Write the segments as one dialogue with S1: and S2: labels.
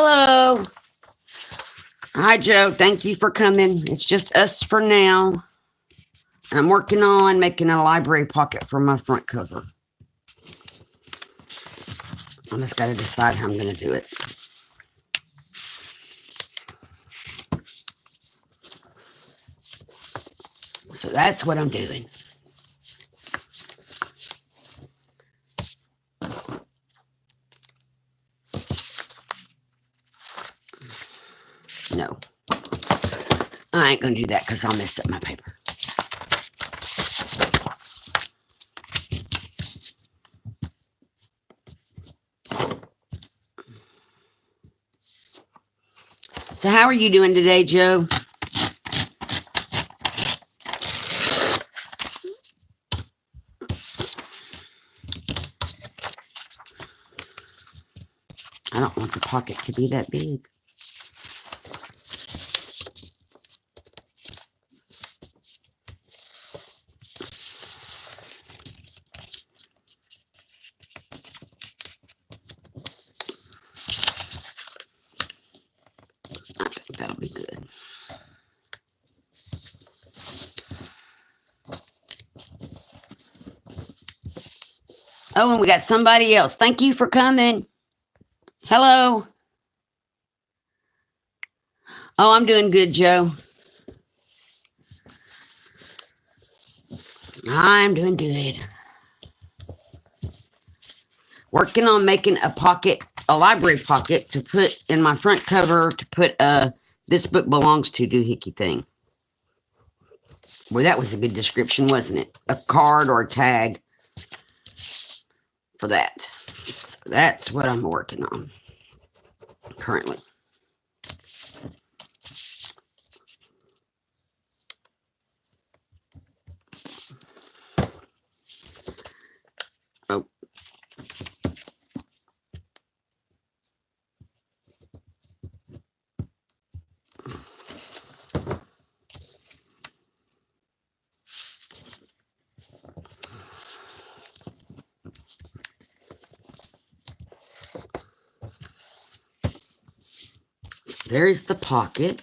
S1: Hello. Hi, Joe. Thank you for coming. It's just us for now. And I'm working on making a library pocket for my front cover. I just got to decide how I'm going to do it. So that's what I'm doing. No, I ain't going to do that because I'll mess up my paper. So how are you doing today, Joe? I don't want the pocket to be that big. I think that'll be good. Oh, and we got somebody else. Thank you for coming. Hello. Oh, I'm doing good, Joe. I'm doing good. Working on making a pocket, a library pocket to put in my front cover to put This Book Belongs to doohickey thing. Well, that was a good description, wasn't it? A card or a tag for that. So that's what I'm working on currently. Oh. There's the pocket.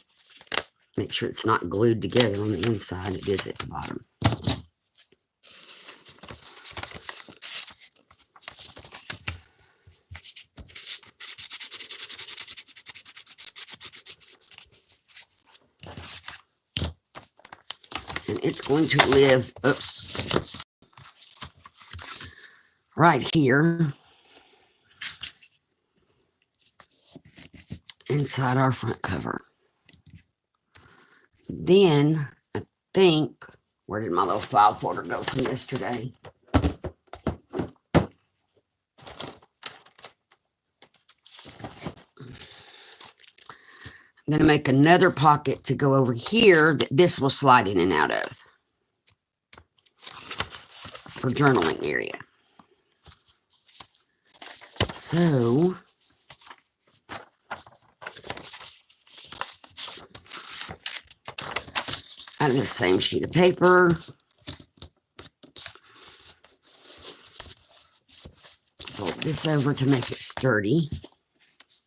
S1: Make sure it's not glued together on the inside. It is at the bottom. And it's going to live, oops, right here inside our front cover. Then I think, where did my little file folder go from yesterday? I'm going to make another pocket to go over here that this will slide in and out of for journaling area. So out of the same sheet of paper, fold this over to make it sturdy,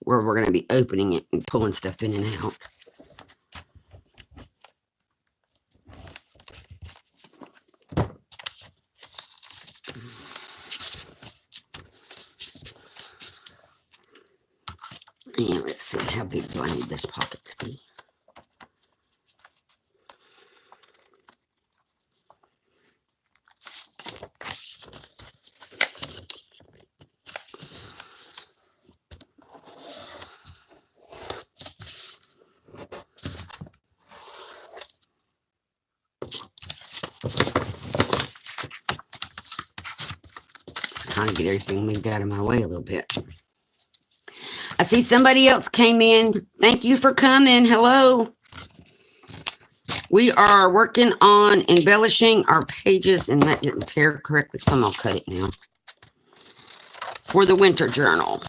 S1: where we're going to be opening it and pulling stuff in and out. And let's see, how big do I need this pocket to be? Trying to get everything moved out of my way a little bit. I see somebody else came in. Thank you for coming. Hello. We are working on embellishing our pages, and that didn't tear correctly, so I'm going to cut it now. For the winter journal.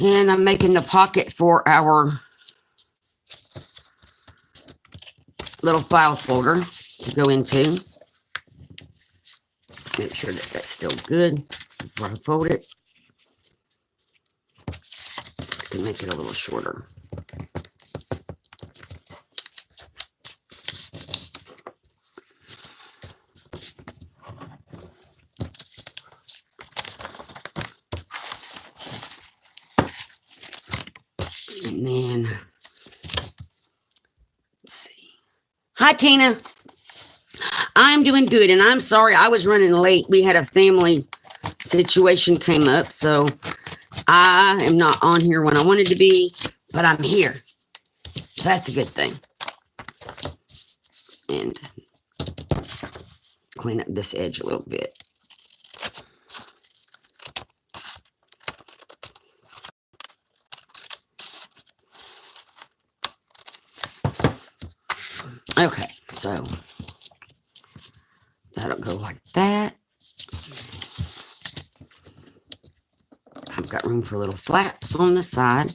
S1: And I'm making the pocket for our little file folder to go into. Make sure that that's still good. before I fold it. I can make it a little shorter. And then, let's see. Hi, Tina. I'm doing good, and I'm sorry I was running late. We had a family situation came up, so I am not on here when I wanted to be, but I'm here. So that's a good thing. And clean up this edge a little bit. Okay, so that'll go like that. I've got room for little flaps on the side.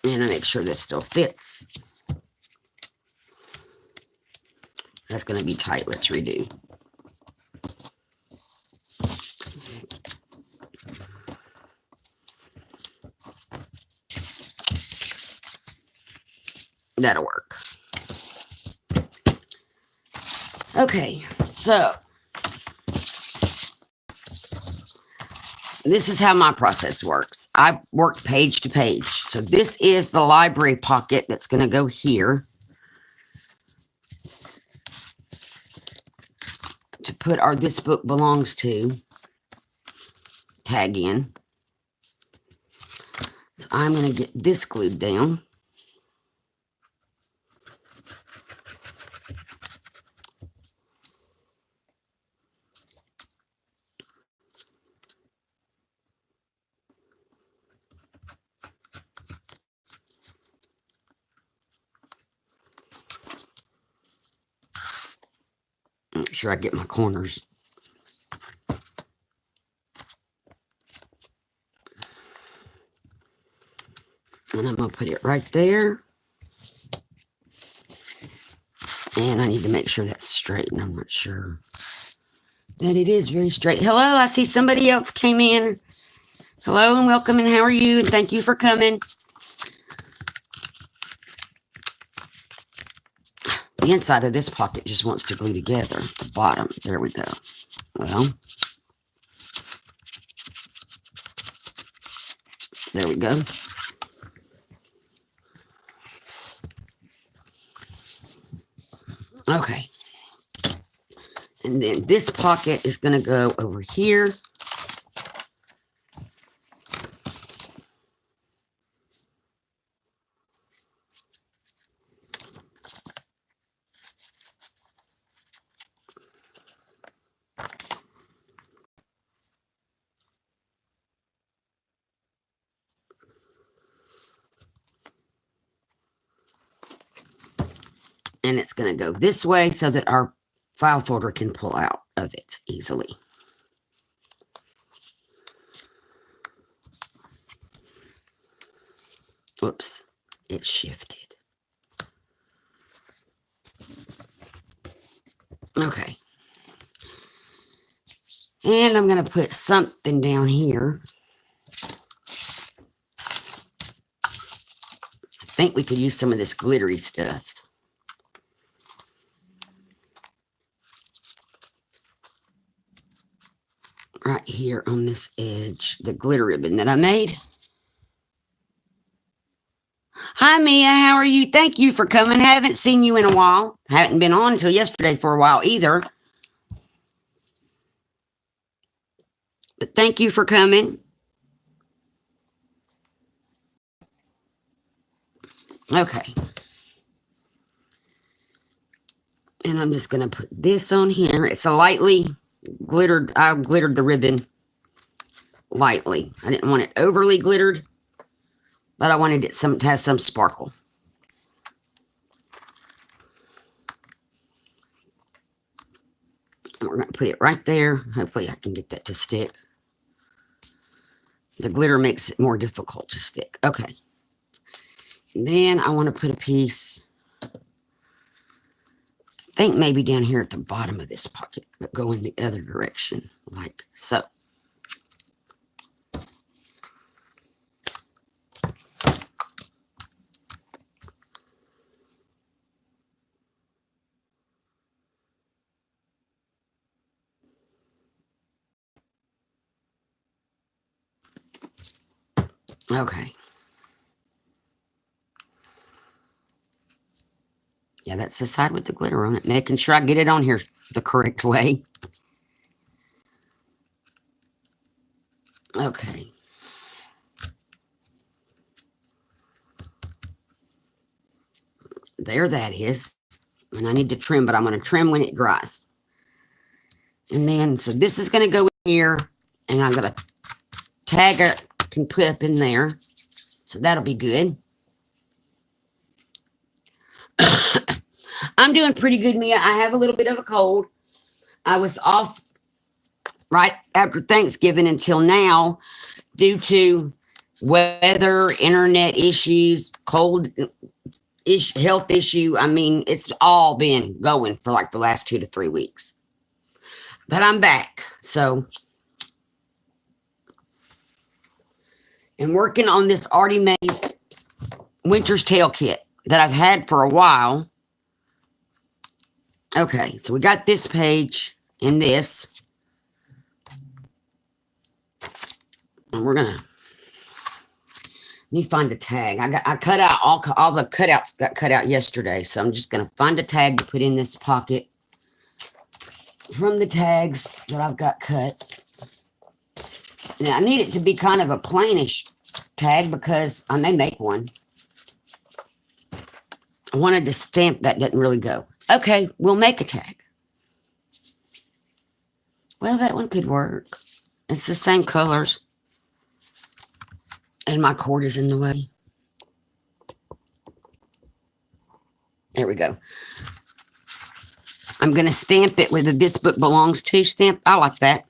S1: And I make sure this still fits. That's going to be tight. Let's redo. That'll work. Okay, so this is how my process works. I work page to page. So this is the library pocket that's going to go here to put our "This Book Belongs To" tag in. So I'm going to get this glued down. Make sure I get my corners. And I'm going to put it right there. And I need to make sure that's straight, and I'm not sure that it is very straight. Hello, I see somebody else came in. Hello and welcome, and how are you? And thank you for coming. The inside of this pocket just wants to glue together. The bottom, there we go. Well, there we go. Okay. And then this pocket is going to go over here. And it's going to go this way so that our file folder can pull out of it easily. Whoops, it shifted. Okay. And I'm going to put something down here. I think we could use some of this glittery stuff. Right here on this edge, the glitter ribbon that I made. Hi, Mia. How are you? Thank you for coming. Haven't seen you in a while. Haven't been on until yesterday for a while either. But thank you for coming. Okay. And I'm just going to put this on here. It's a lightly glittered. I glittered the ribbon lightly. I didn't want it overly glittered, but I wanted it to have some sparkle. And we're going to put it right there. Hopefully I can get that to stick. The glitter makes it more difficult to stick. Okay. And then I want to put a piece think maybe down here at the bottom of this pocket, but go in the other direction, like so. Okay. Yeah, that's the side with the glitter on it. Making sure I get it on here the correct way. Okay. There that is. And I need to trim, but I'm going to trim when it dries. And then, so this is going to go in here, and I'm going to tag it, can put up in there. So that'll be good. I'm doing pretty good, Mia. I have a little bit of a cold. I was off right after Thanksgiving until now due to weather, internet issues, cold health issue. I mean, it's all been going for like the last 2 to 3 weeks. But I'm back. So, and working on this Artymaze Winter's Tale kit that I've had for a while. Okay, so we got this page and this. And we're gonna, let me find a tag. I cut out all the cutouts got cut out yesterday, so I'm just gonna find a tag to put in this pocket from the tags that I've got cut. Now I need it to be kind of a plainish tag because I may make one. I wanted to stamp that doesn't really go. Okay, we'll make a tag. Well, that one could work. It's the same colors. And my cord is in the way. There we go. I'm going to stamp it with a This Book Belongs To stamp. I like that.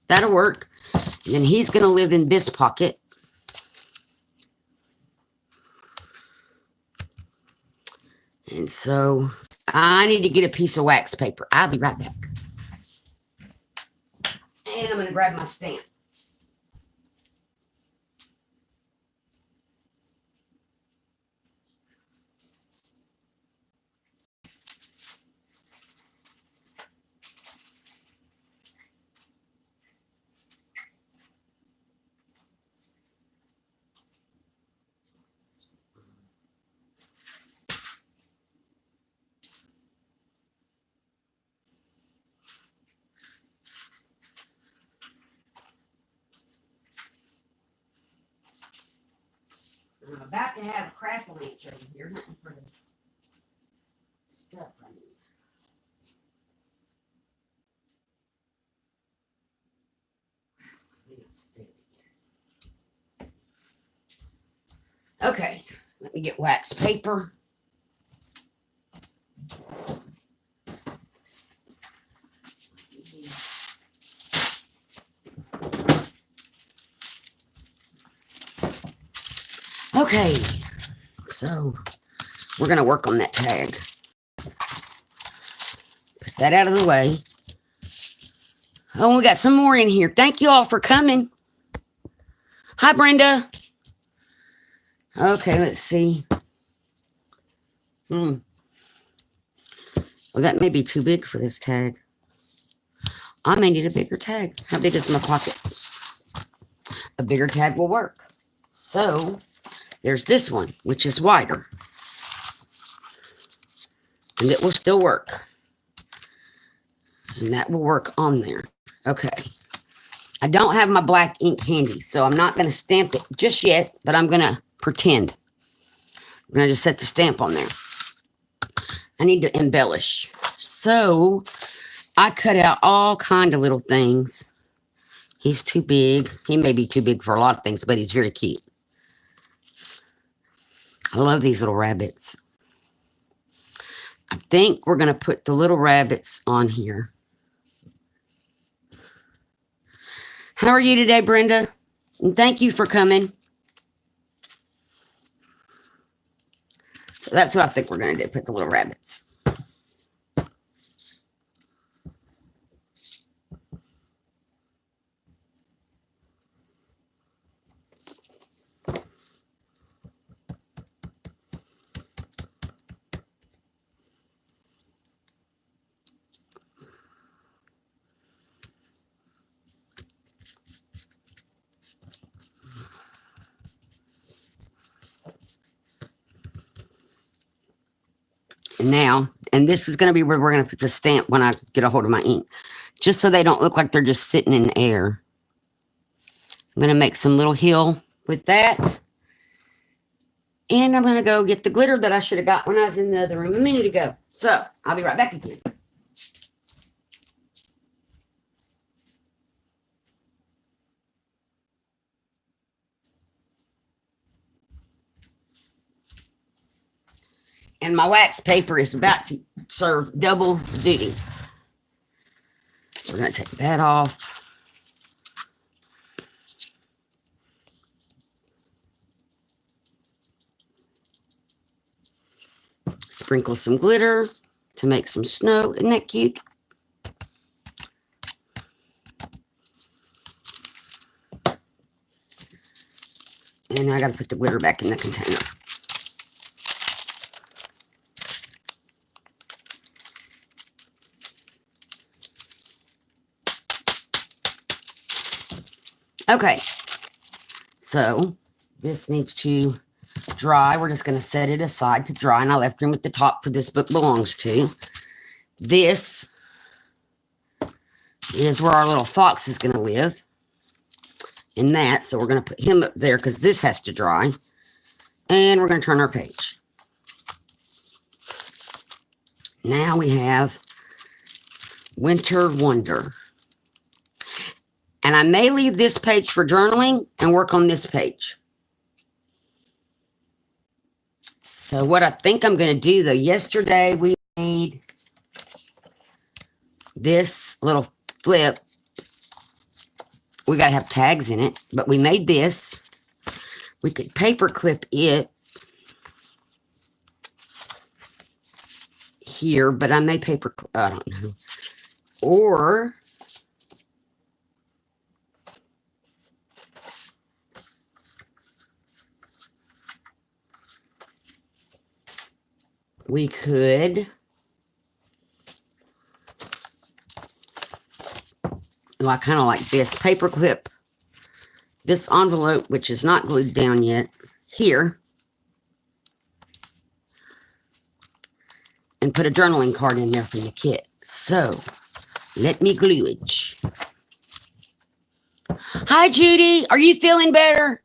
S1: That'll work. And then he's going to live in this pocket. And so I need to get a piece of wax paper. I'll be right back. And I'm going to grab my stamp. I'm about to have a crackle inch over here, hunting for the stuff I need. Okay, let me get wax paper. Okay, so we're going to work on that tag. Put that out of the way. Oh, we got some more in here. Thank you all for coming. Hi, Brenda. Okay, let's see. Well, that may be too big for this tag. I may need a bigger tag. How big is my pocket? A bigger tag will work. So there's this one, which is wider. And it will still work. And that will work on there. Okay. I don't have my black ink handy, so I'm not going to stamp it just yet, but I'm going to pretend. I'm going to just set the stamp on there. I need to embellish. So I cut out all kind of little things. He's too big. He may be too big for a lot of things, but he's very cute. I love these little rabbits. I think we're going to put the little rabbits on here. How are you today, Brenda? And thank you for coming. So that's what I think we're going to do, put the little rabbits. Now, and this is going to be where we're going to put the stamp when I get a hold of my ink. Just so they don't look like they're just sitting in the air. I'm going to make some little hill with that. And I'm going to go get the glitter that I should have got when I was in the other room a minute ago. So, I'll be right back again. And my wax paper is about to serve double duty. So we're going to take that off. Sprinkle some glitter to make some snow. Isn't that cute? And I got to put the glitter back in the container. Okay, so this needs to dry. We're just going to set it aside to dry, and I left room at the top for This Book Belongs To. This is where our little fox is going to live, in that, so we're going to put him up there because this has to dry, and we're going to turn our page. Now we have Winter Wonder. And I may leave this page for journaling and work on this page. So what I think I'm going to do, though, yesterday we made this little flip. We got to have tags in it, but we made this. We could paper clip it here, but I may paper clip, I don't know. Or we could I kind of like this paper clip this envelope, which is not glued down yet, here, and put a journaling card in there from the kit. So let me glue it. Hi, Judy. Are you feeling better?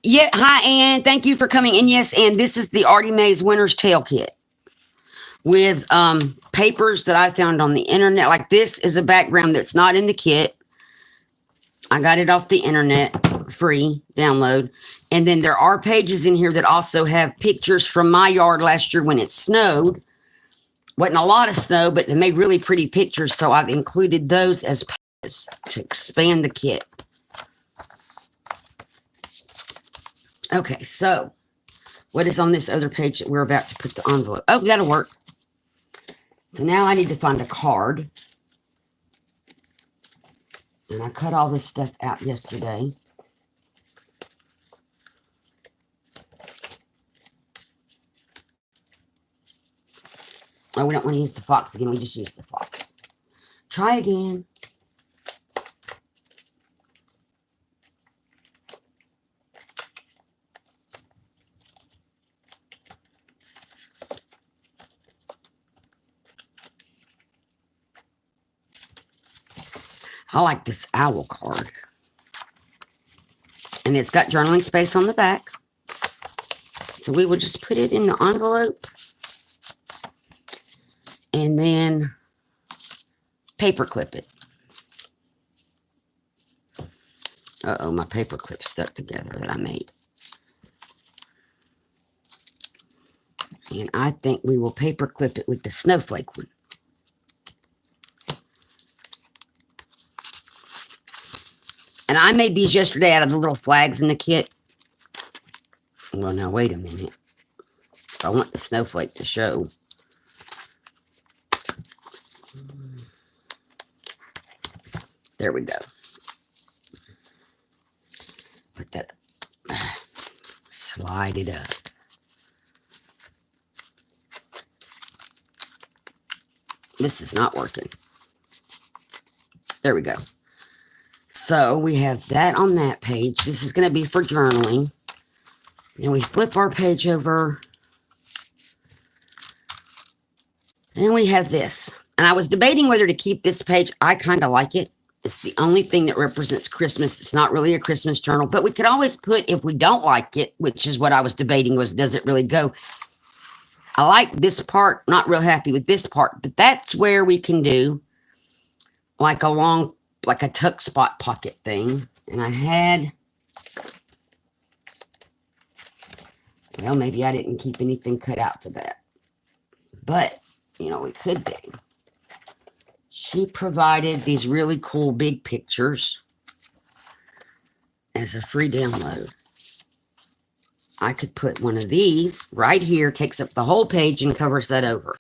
S1: Yeah. Hi, Ann. Thank you for coming in. Yes, Ann. This is the Artymaze Winter's Tale Kit with papers that I found on the internet. Like, this is a background that's not in the kit. I got it off the internet, free download. And then there are pages in here that also have pictures from my yard last year when it snowed. Wasn't a lot of snow, but they made really pretty pictures. So I've included those as pages to expand the kit. Okay, so what is on this other page that we're about to put the envelope? Oh, that'll work. So now I need to find a card. And I cut all this stuff out yesterday. Oh, we don't want to use the fox again. We just use the fox. Try again. I like this owl card. And it's got journaling space on the back. So we will just put it in the envelope. And then paper clip it. Uh-oh, my paper clip stuck together that I made. And I think we will paper clip it with the snowflake one. And I made these yesterday out of the little flags in the kit. Well, now, wait a minute. I want the snowflake to show. There we go. Put that up. Slide it up. This is not working. There we go. So we have that on that page. This is going to be for journaling. And we flip our page over. And we have this. And I was debating whether to keep this page. I kind of like it. It's the only thing that represents Christmas. It's not really a Christmas journal, but we could always put, if we don't like it, which is what I was debating, was does it really go? I like this part, not real happy with this part, but that's where we can do like a long, like a tuck spot pocket thing. And I had, well, maybe I didn't keep anything cut out for that, but you know, we could do. She provided these really cool big pictures as a free download. I could put one of these right here, takes up the whole page and covers that over.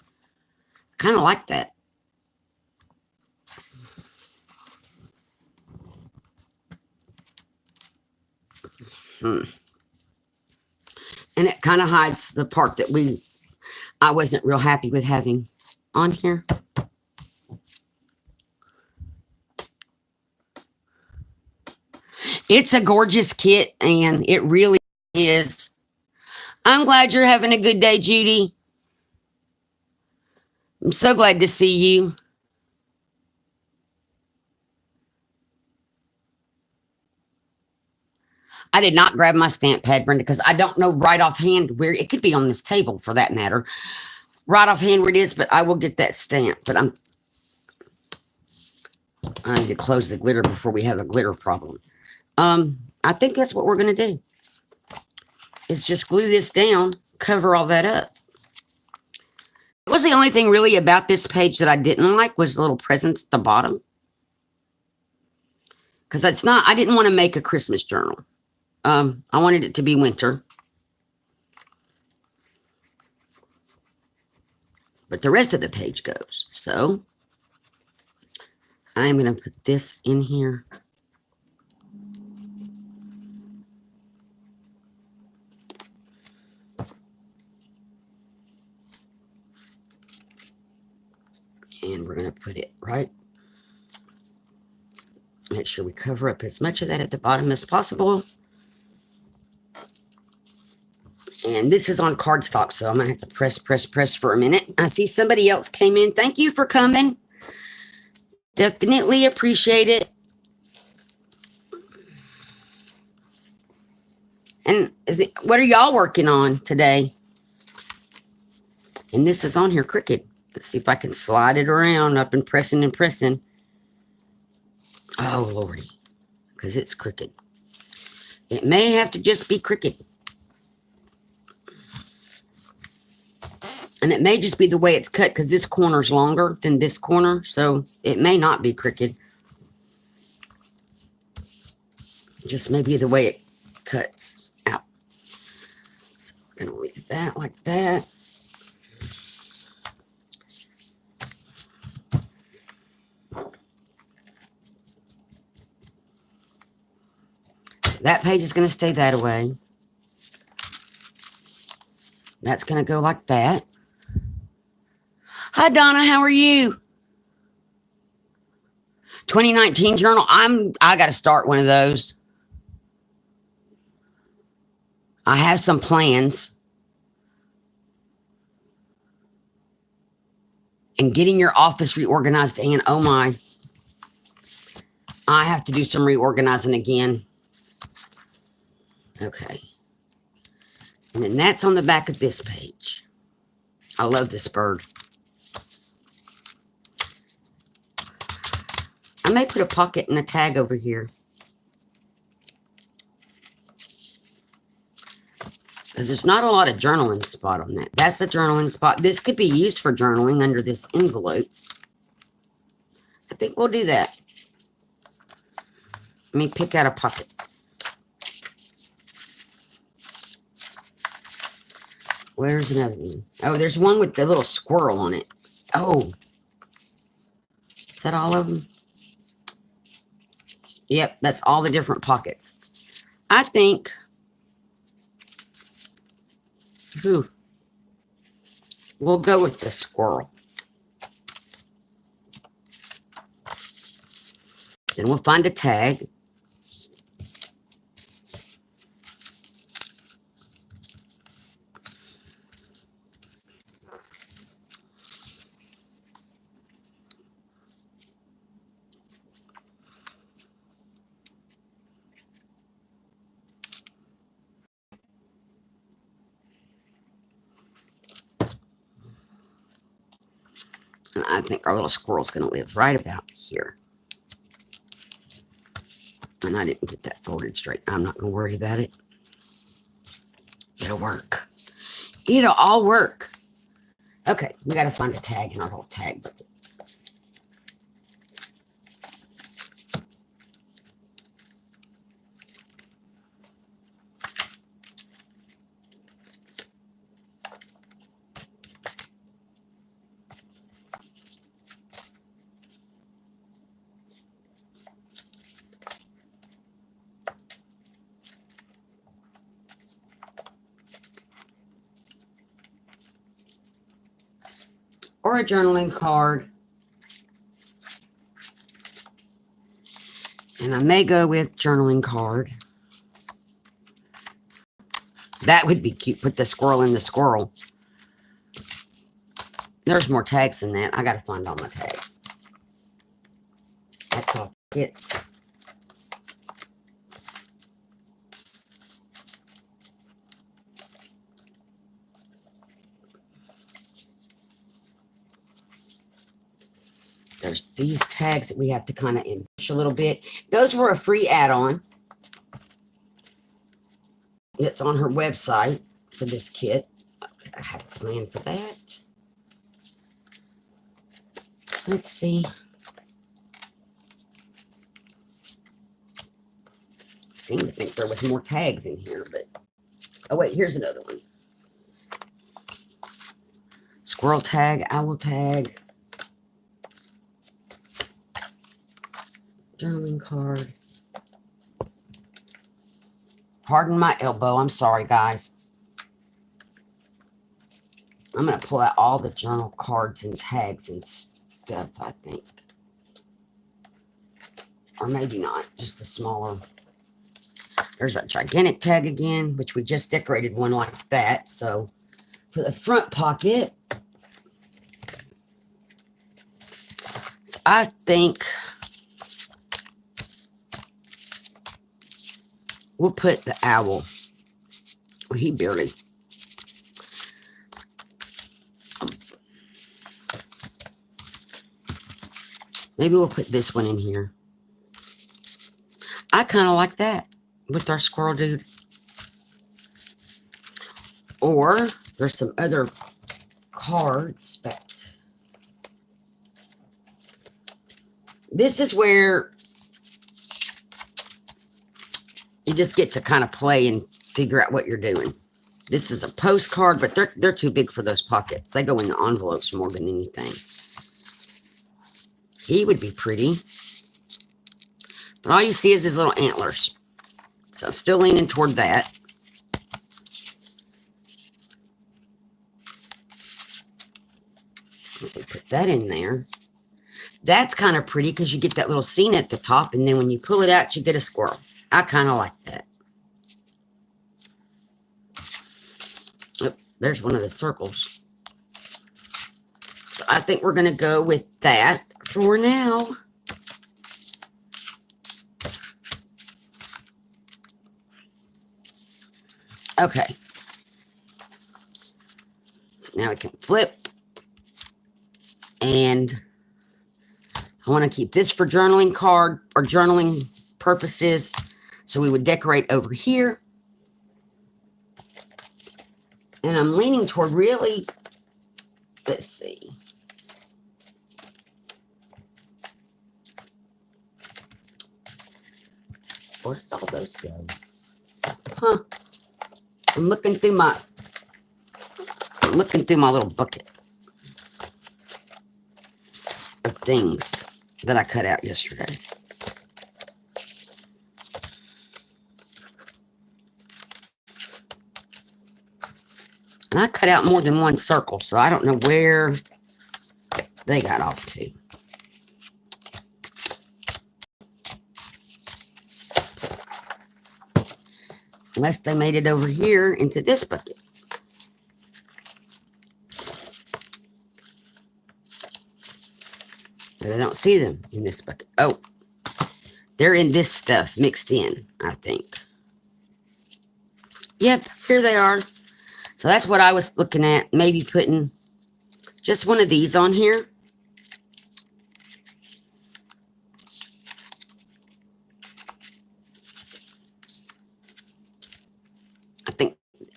S1: Kind of like that. And it kind of hides the part that I wasn't real happy with having on here. It's a gorgeous kit, and it really is. I'm glad you're having a good day, Judy. I'm so glad to see you. I did not grab my stamp pad, Brenda, because I don't know right offhand where it could be on this table for that matter. Right offhand where it is, but I will get that stamp. But I need to close the glitter before we have a glitter problem. I think that's what we're going to do. Is just glue this down, cover all that up. It was the only thing really about this page that I didn't like was the little presents at the bottom. Because I didn't want to make a Christmas journal. I wanted it to be winter. But the rest of the page goes. So, I'm going to put this in here. And we're going to put it right. Make sure we cover up as much of that at the bottom as possible. And this is on cardstock, so I'm going to have to press for a minute. I see somebody else came in. Thank you for coming. Definitely appreciate it. And what are y'all working on today? And this is on here crooked. Let's see if I can slide it around. I've been pressing and pressing. Oh, Lordy. Because it's crooked. It may have to just be crooked. And it may just be the way it's cut because this corner's longer than this corner. So it may not be crooked. Just maybe the way it cuts out. So we're going to leave that like that. That page is going to stay that way. That's going to go like that. Hi, Donna. How are you? 2019 journal. I got to start one of those. I have some plans. And getting your office reorganized, and oh my. I have to do some reorganizing again. Okay. And then that's on the back of this page. I love this bird. I may put a pocket and a tag over here. Because there's not a lot of journaling spot on that. That's a journaling spot. This could be used for journaling under this envelope. I think we'll do that. Let me pick out a pocket. Where's another one? Oh, there's one with the little squirrel on it. Oh. Is that all of them? Yep, that's all the different pockets. I think... we'll go with the squirrel. Then we'll find a tag. I think our little squirrel's going to live right about here. And I didn't get that folded straight. I'm not going to worry about it. It'll work. It'll all work. Okay, we got to find a tag in our little tag bucket. Or a journaling card. And I may go with journaling card. That would be cute. Put the squirrel in the squirrel. There's more tags than that. I got to find all my tags. That's all it's. There's these tags that we have to kind of embellish a little bit. Those were a free add-on. It's on her website for this kit. Okay, I have a plan for that. Let's see. I seem to think there was more tags in here, but oh wait, here's another one. Squirrel tag, owl tag. Journaling card. Pardon my elbow. I'm sorry, guys. I'm going to pull out all the journal cards and tags and stuff, I think. Or maybe not. Just the smaller. There's a gigantic tag again, which we just decorated one like that. So, for the front pocket. So, I think we'll put the owl. Well, he barely. Maybe we'll put this one in here. I kind of like that with our squirrel dude. Or there's some other cards, but this is where you just get to kind of play and figure out what you're doing. This is a postcard, but they're too big for those pockets. They go in the envelopes more than anything. He would be pretty. But all you see is his little antlers. So I'm still leaning toward that. Let me put that in there. That's kind of pretty because you get that little scene at the top, and then when you pull it out, you get a squirrel. I kind of like that. Oh, there's one of the circles. So I think we're going to go with that for now. Okay. So now we can flip. And I want to keep this for journaling card or journaling purposes. So we would decorate over here. And I'm leaning toward really, let's see. Where did all those go? Huh. I'm looking through my little bucket of things that I cut out yesterday. And I cut out more than one circle, so I don't know where they got off to. Unless they made it over here into this bucket. But I don't see them in this bucket. Oh, they're in this stuff mixed in, I think. Yep, here they are. So that's what I was looking at. Maybe putting just one of these on here.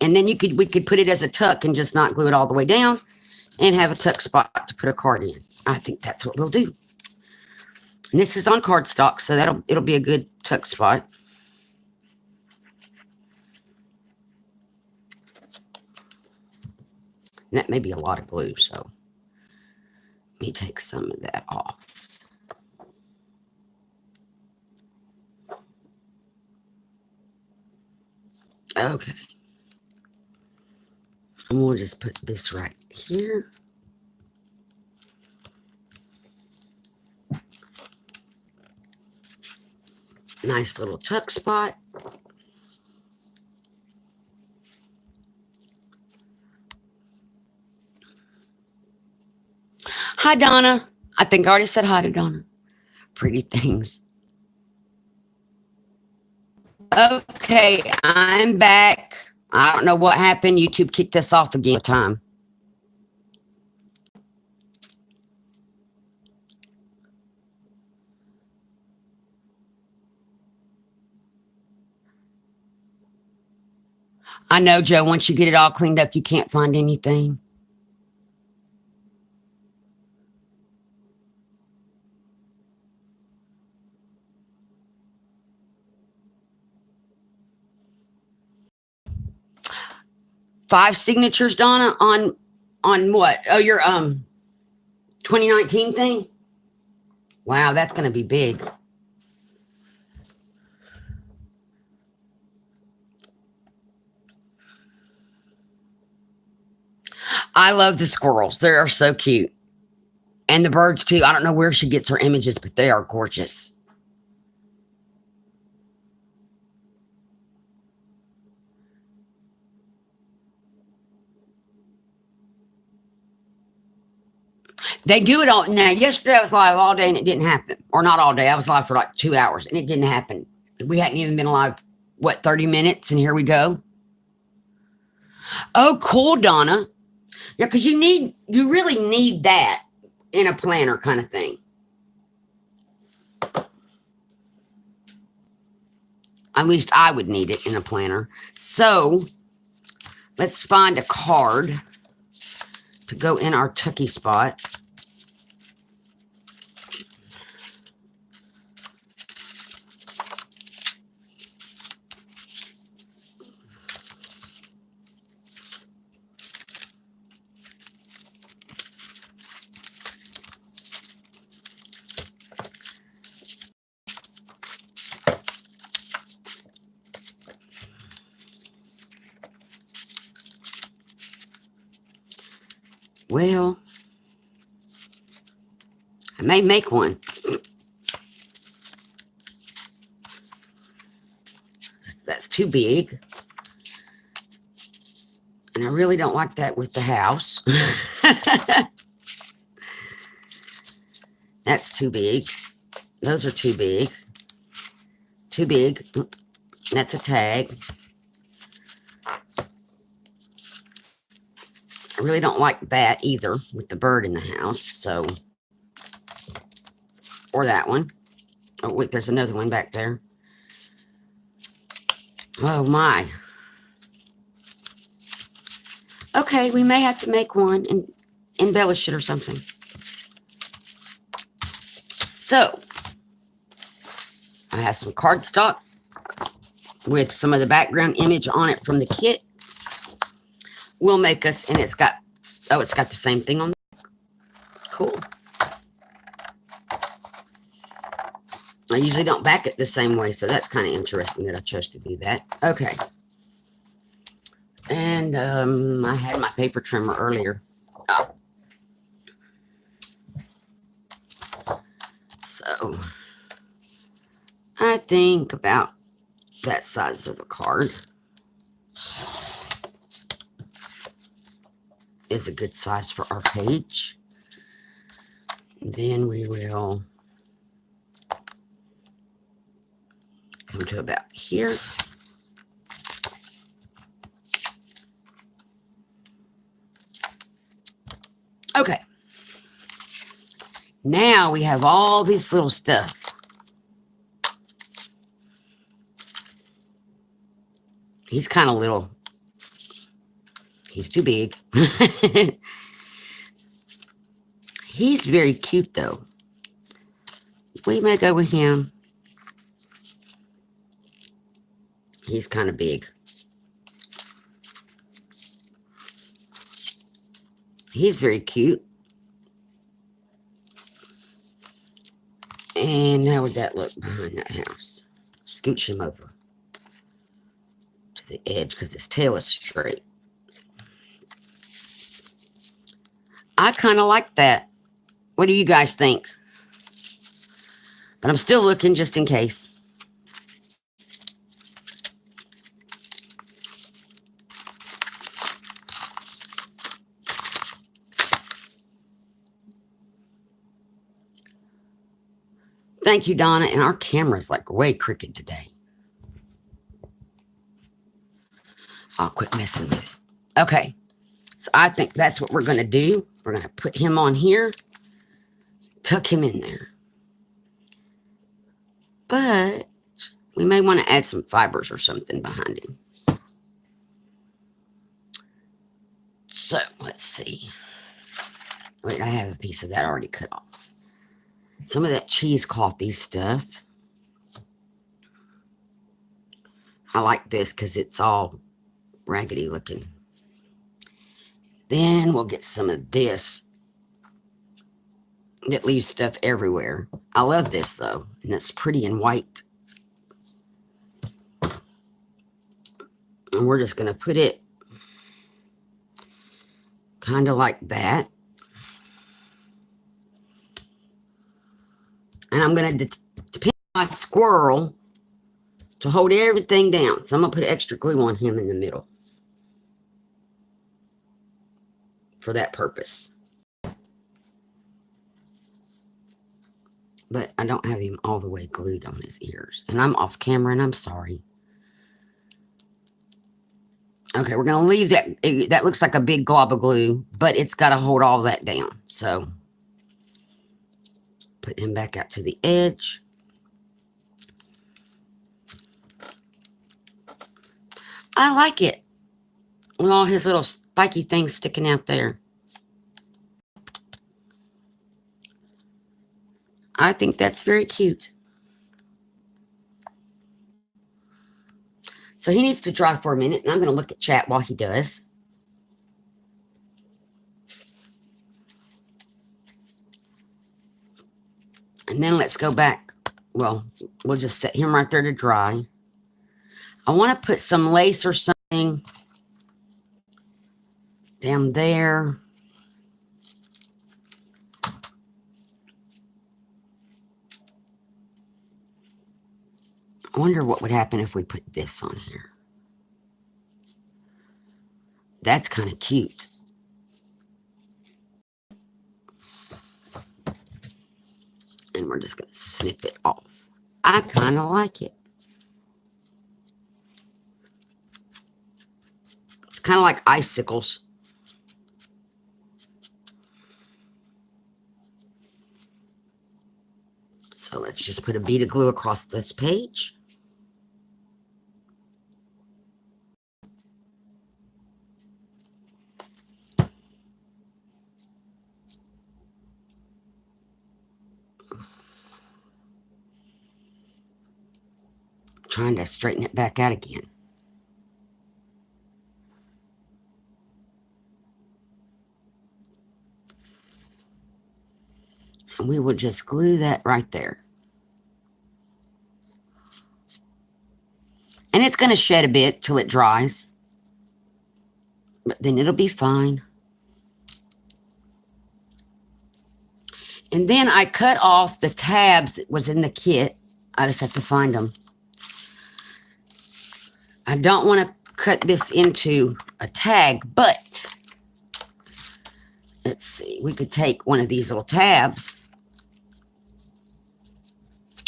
S1: And then we could put it as a tuck and just not glue it all the way down and have a tuck spot to put a card in. I think that's what we'll do. And this is on cardstock, so it'll be a good tuck spot. And that may be a lot of glue, so let me take some of that off. Okay. And we'll just put this right here. Nice little tuck spot. Hi, Donna. I think I already said hi to Donna. Pretty things. Okay, I'm back. I don't know what happened. YouTube kicked us off again. Time. I know, Joe, once you get it all cleaned up, you can't find anything. Five signatures, Donna, on what? Oh, your 2019 thing? Wow, that's going to be big. I love the squirrels. They are so cute. And the birds, too. I don't know where she gets her images, but they are gorgeous. They do it all. Now, yesterday I was live all day and it didn't happen. Or not all day. I was live for like 2 hours and it didn't happen. We hadn't even been live, 30 minutes? And here we go. Oh, cool, Donna. Yeah, because you really need that in a planner kind of thing. At least I would need it in a planner. So let's find a card to go in our tucky spot. Well, I may make one. That's too big. And I really don't like that with the house. That's too big. Those are too big. Too big. That's a tag. I really don't like that either with the bird in the house. So, or that one. Oh, wait, there's another one back there. Oh, my. Okay, we may have to make one and embellish it or something. So, I have some cardstock with some of the background image on it from the kit. We'll make us, and it's got the same thing on there. Cool. I usually don't back it the same way, so that's kind of interesting that I chose to do that. Okay. And I had my paper trimmer earlier. Oh. So, I think about that size of a card is a good size for our page. And then we will come to about here. Okay. Now we have all this little stuff. He's kind of little. He's too big. He's very cute, though. We may go with him. He's kind of big. He's very cute. And how would that look behind that house? Scooch him over to the edge because his tail is straight. I kind of like that. What do you guys think? But I'm still looking just in case. Thank you, Donna. And our camera's like way crooked today. I'll quit messing with it. Okay. So I think that's what we're going to do. We're going to put him on here. Tuck him in there. But we may want to add some fibers or something behind him. So let's see. Wait, I have a piece of that already cut off. Some of that cheeseclothy stuff. I like this because it's all raggedy looking. Then we'll get some of this that leaves stuff everywhere. I love this though, and it's pretty and white. And we're just going to put it kind of like that. And I'm going to depend on my squirrel to hold everything down. So I'm going to put extra glue on him in the middle for that purpose. But I don't have him all the way glued on his ears. And I'm off camera and I'm sorry. Okay, we're going to leave that. That looks like a big glob of glue, but it's got to hold all that down. So put him back out to the edge. I like it. With all his little spiky things sticking out there. I think that's very cute. So he needs to dry for a minute, and I'm going to look at chat while he does. And then let's go back. Well, we'll just set him right there to dry. I want to put some lace or something down there. I wonder what would happen if we put this on here. That's kind of cute. And we're just going to snip it off. I kind of like it. It's kind of like icicles. So let's just put a bead of glue across this page. Trying to straighten it back out again. And we will just glue that right there. And it's going to shed a bit till it dries. But then it'll be fine. And then I cut off the tabs that was in the kit. I just have to find them. I don't want to cut this into a tag, but let's see. We could take one of these little tabs.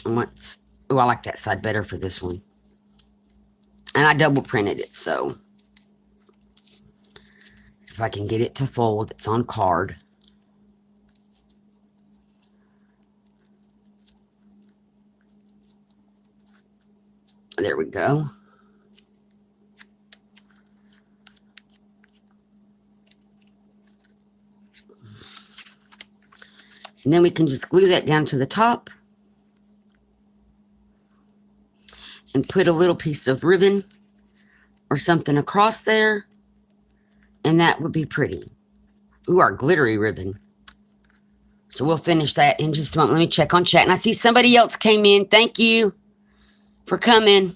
S1: And oh, I like that side better for this one. And I double printed it, so if I can get it to fold, it's on card. There we go. And then we can just glue that down to the top and put a little piece of ribbon or something across there, and that would be pretty. Ooh, our glittery ribbon. So we'll finish that in just a moment. Let me check on chat. And I see somebody else came in. Thank you for coming.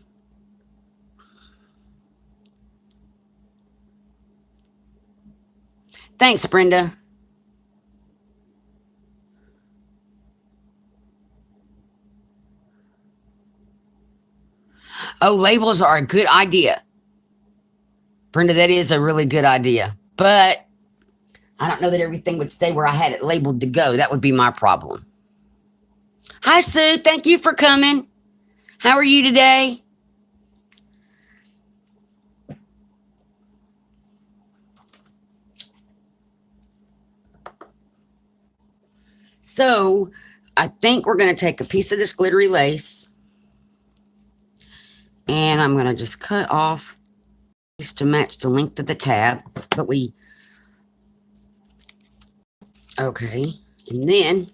S1: Thanks, Brenda. Oh, labels are a good idea. Brenda, that is a really good idea. But I don't know that everything would stay where I had it labeled to go. That would be my problem. Hi, Sue. Thank you for coming. How are you today? So I think we're going to take a piece of this glittery lace and I'm going to just cut off to match the length of the tab. But okay. And then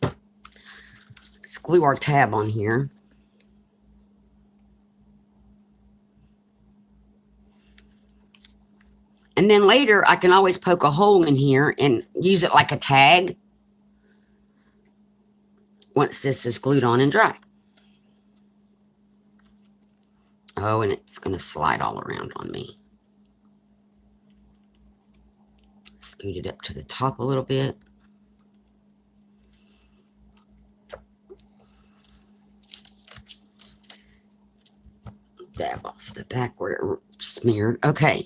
S1: let's glue our tab on here. And then later I can always poke a hole in here and use it like a tag once this is glued on and dry. Oh, and it's going to slide all around on me. Scoot it up to the top a little bit. Dab off the back where it smeared. Okay.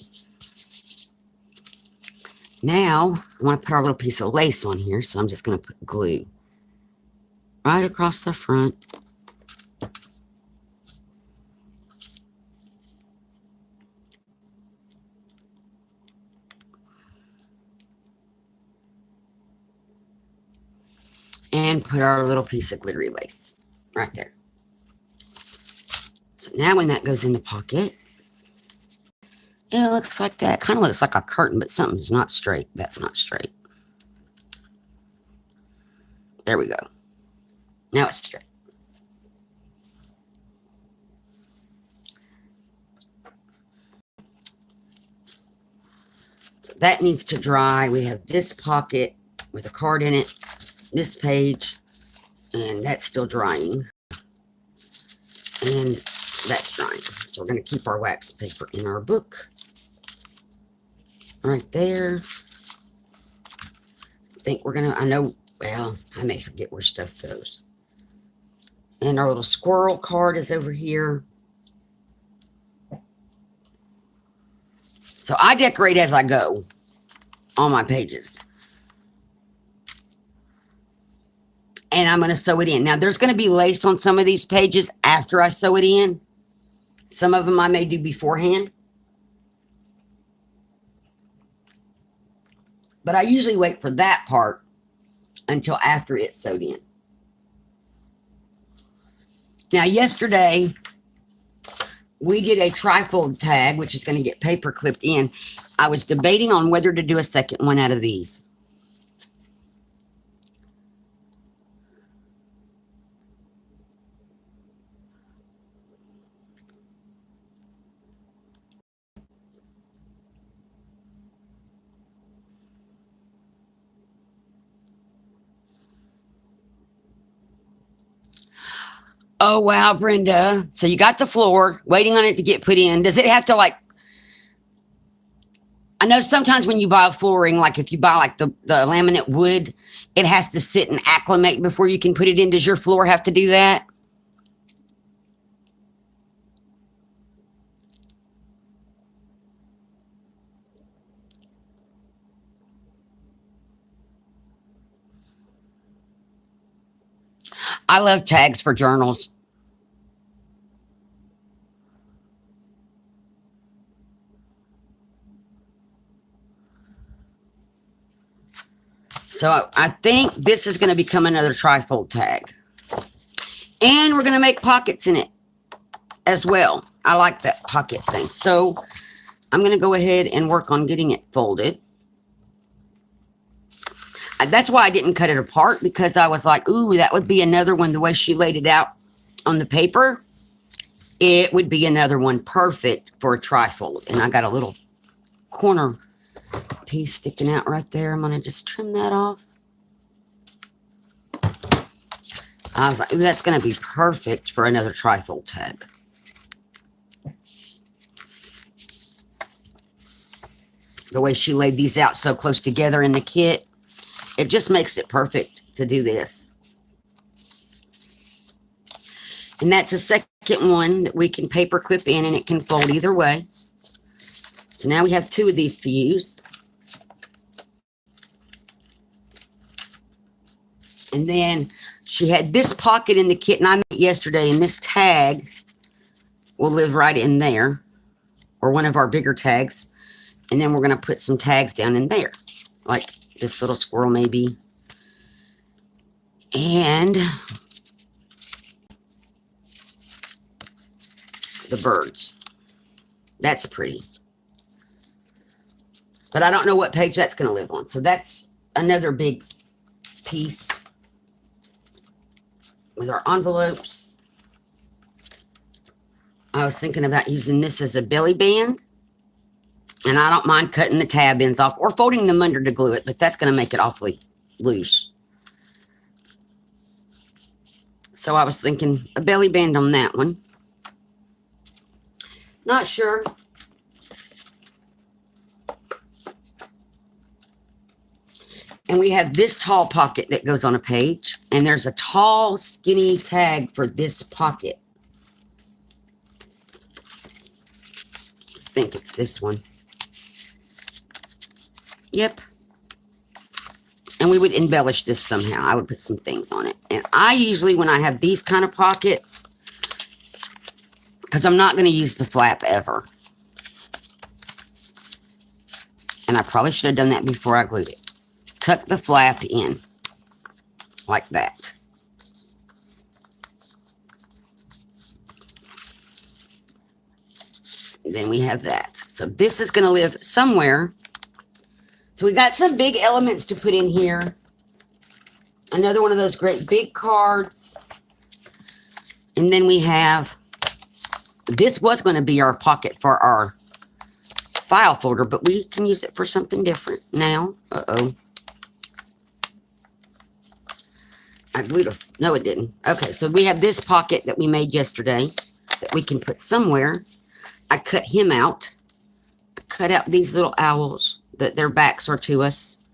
S1: Now, I want to put our little piece of lace on here, so I'm just going to put glue right across the front. And put our little piece of glittery lace right there. So now when that goes in the pocket, it looks like that. Kind of looks like a curtain, but something's not straight. That's not straight. There we go. Now it's straight. So that needs to dry. We have this pocket with a card in it, this page, and that's still drying. And that's drying. So we're going to keep our wax paper in our book. Right there. I think we're going to, I know, well, I may forget where stuff goes. And our little squirrel card is over here. So I decorate as I go on my pages. And I'm going to sew it in. Now, there's going to be lace on some of these pages after I sew it in. Some of them I may do beforehand. But I usually wait for that part until after it's sewed in. Now, yesterday, we did a trifold tag, which is going to get paper clipped in. I was debating on whether to do a second one out of these. Oh, wow, Brenda. So you got the floor, waiting on it to get put in. Does it have to, like, I know sometimes when you buy flooring, like if you buy like the laminate wood, it has to sit and acclimate before you can put it in. Does your floor have to do that? I love tags for journals. So I think this is going to become another trifold tag. And we're going to make pockets in it as well. I like that pocket thing. So I'm going to go ahead and work on getting it folded. That's why I didn't cut it apart, because I was like, ooh, that would be another one. The way she laid it out on the paper, it would be another one perfect for a trifold. And I got a little corner piece sticking out right there. I'm going to just trim that off. I was like, ooh, that's going to be perfect for another trifold tag. The way she laid these out so close together in the kit, it just makes it perfect to do this. And that's a second one that we can paper clip in, and it can fold either way. So now we have 2 of these to use. And then she had this pocket in the kit, and I made it yesterday, and this tag will live right in there, or one of our bigger tags. And then we're going to put some tags down in there, like this little squirrel maybe. And the birds. That's pretty. But I don't know what page that's going to live on. So that's another big piece with our envelopes. I was thinking about using this as a belly band. And I don't mind cutting the tab ends off or folding them under to glue it, but that's going to make it awfully loose. So I was thinking a belly band on that one. Not sure. And we have this tall pocket that goes on a page. And there's a tall, skinny tag for this pocket. I think it's this one. Yep. And we would embellish this somehow. I would put some things on it. And I usually, when I have these kind of pockets, because I'm not going to use the flap ever. And I probably should have done that before I glued it. Tuck the flap in. Like that. Then we have that. So this is going to live somewhere. So we got some big elements to put in here. Another one of those great big cards. And then we have, this was going to be our pocket for our file folder, but we can use it for something different now. Uh-oh. I glued a, no it didn't. Okay, so we have this pocket that we made yesterday that we can put somewhere. I cut him out. I cut out these little owls. But their backs are to us.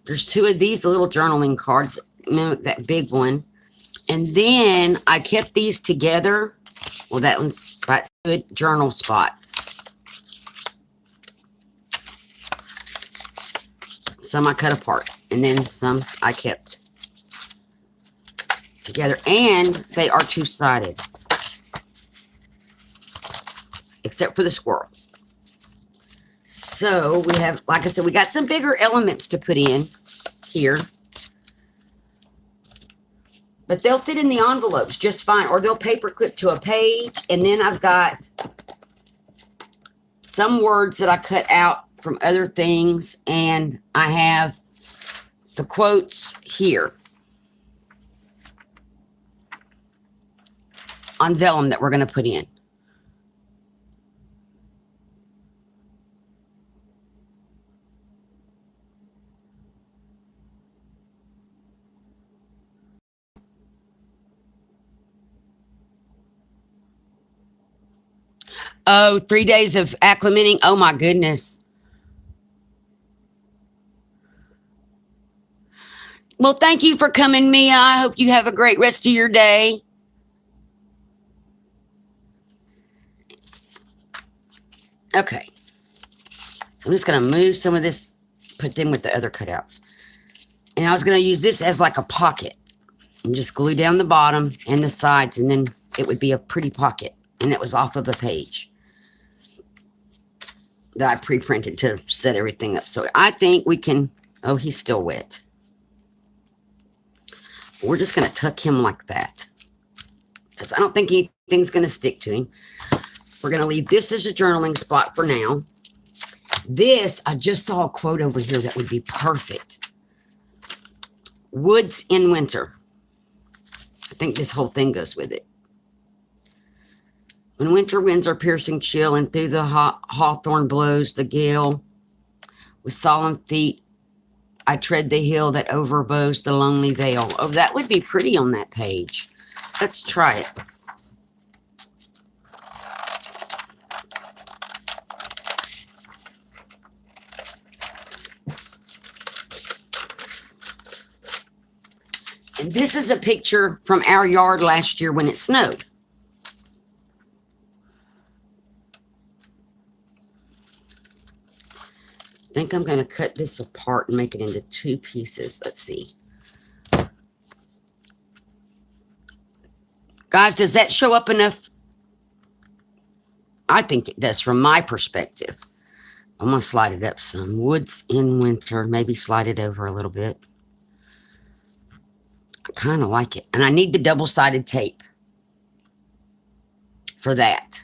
S1: There's 2 of these little journaling cards, mimic that big one. And then I kept these together. Well, that one's got good journal spots. Some I cut apart, and then some I kept together. And they are 2-sided. Except for the squirrel. So we have, like I said, we got some bigger elements to put in here. But they'll fit in the envelopes just fine. Or they'll paper clip to a page. And then I've got some words that I cut out from other things. And I have the quotes here on vellum that we're going to put in. Oh, 3 days of acclimating. Oh, my goodness. Well, thank you for coming, Mia. I hope you have a great rest of your day. Okay. So I'm just going to move some of this, put them with the other cutouts. And I was going to use this as like a pocket. And just glue down the bottom and the sides, and then it would be a pretty pocket. And it was off of the page that I pre-printed to set everything up. So I think we can, oh, he's still wet. We're just going to tuck him like that. Because I don't think anything's going to stick to him. We're going to leave this as a journaling spot for now. This, I just saw a quote over here that would be perfect. Woods in winter. I think this whole thing goes with it. When winter winds are piercing chill and through the hawthorn blows the gale, with solemn feet I tread the hill that overbows the lonely vale. Oh, that would be pretty on that page. Let's try it. And this is a picture from our yard last year when it snowed. I think I'm going to cut this apart and make it into 2 pieces. Let's see. Guys, does that show up enough? I think it does from my perspective. I'm going to slide it up some. Woods in winter. Maybe slide it over a little bit. I kind of like it. And I need the double-sided tape for that.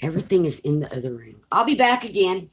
S1: Everything is in the other room. I'll be back again.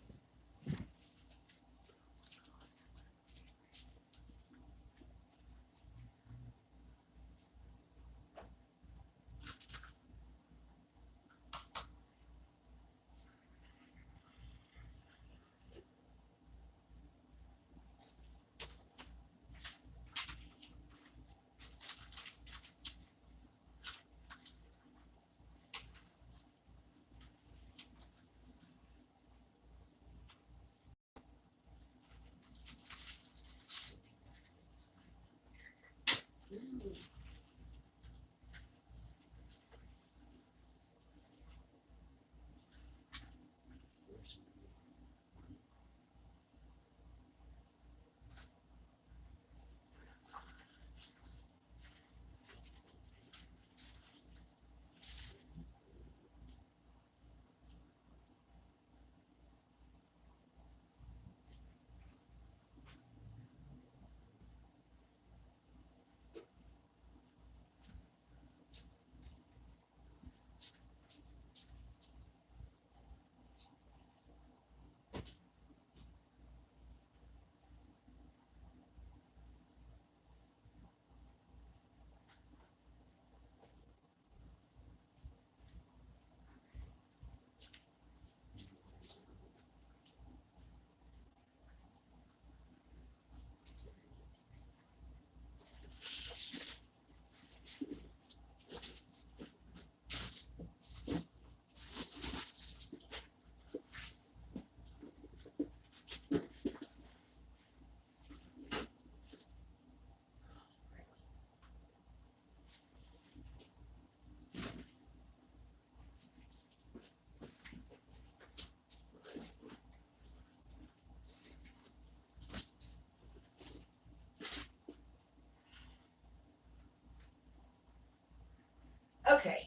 S1: Okay.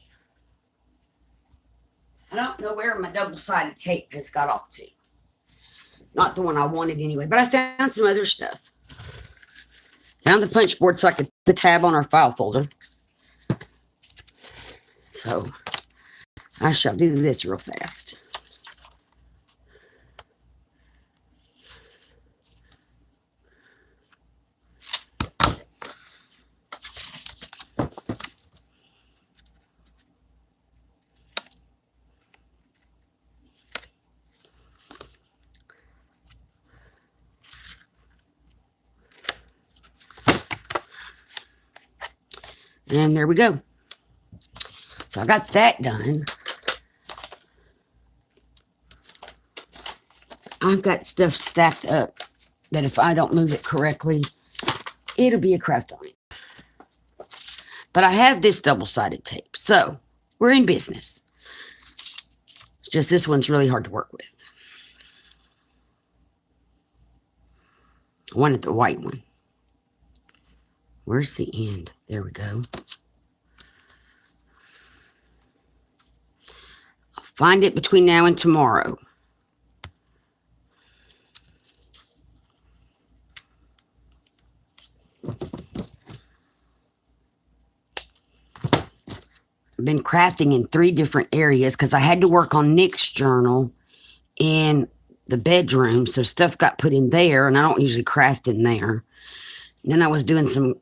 S1: I don't know where my double-sided tape has got off to. Not the one I wanted anyway, but I found some other stuff. Found the punch board so I could put the tab on our file folder. So I shall do this real fast. And there we go. So I got that done. I've got stuff stacked up that if I don't move it correctly, it'll be a craft on it. But I have this double-sided tape, so we're in business. It's just this one's really hard to work with. I wanted the white one. Where's the end? There we go. I'll find it between now and tomorrow. I've been crafting in 3 different areas because I had to work on Nick's journal in the bedroom. So stuff got put in there, and I don't usually craft in there. And then I was doing some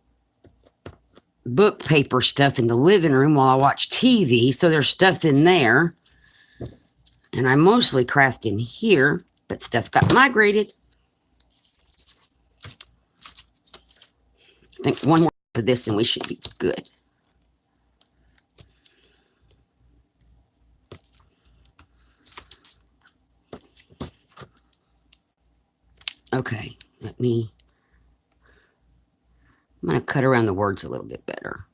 S1: book paper stuff in the living room while I watch TV. So there's stuff in there. And I mostly craft in here, but stuff got migrated. I think one more of this and we should be good. Okay, I'm going to cut around the words a little bit better.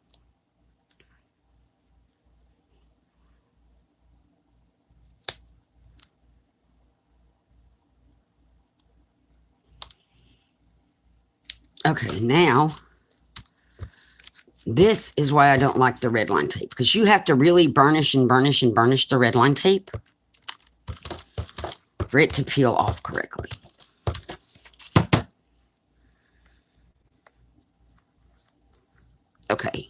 S1: Okay, now, this is why I don't like the red line tape, because you have to really burnish and burnish and burnish the red line tape for it to peel off correctly. Okay,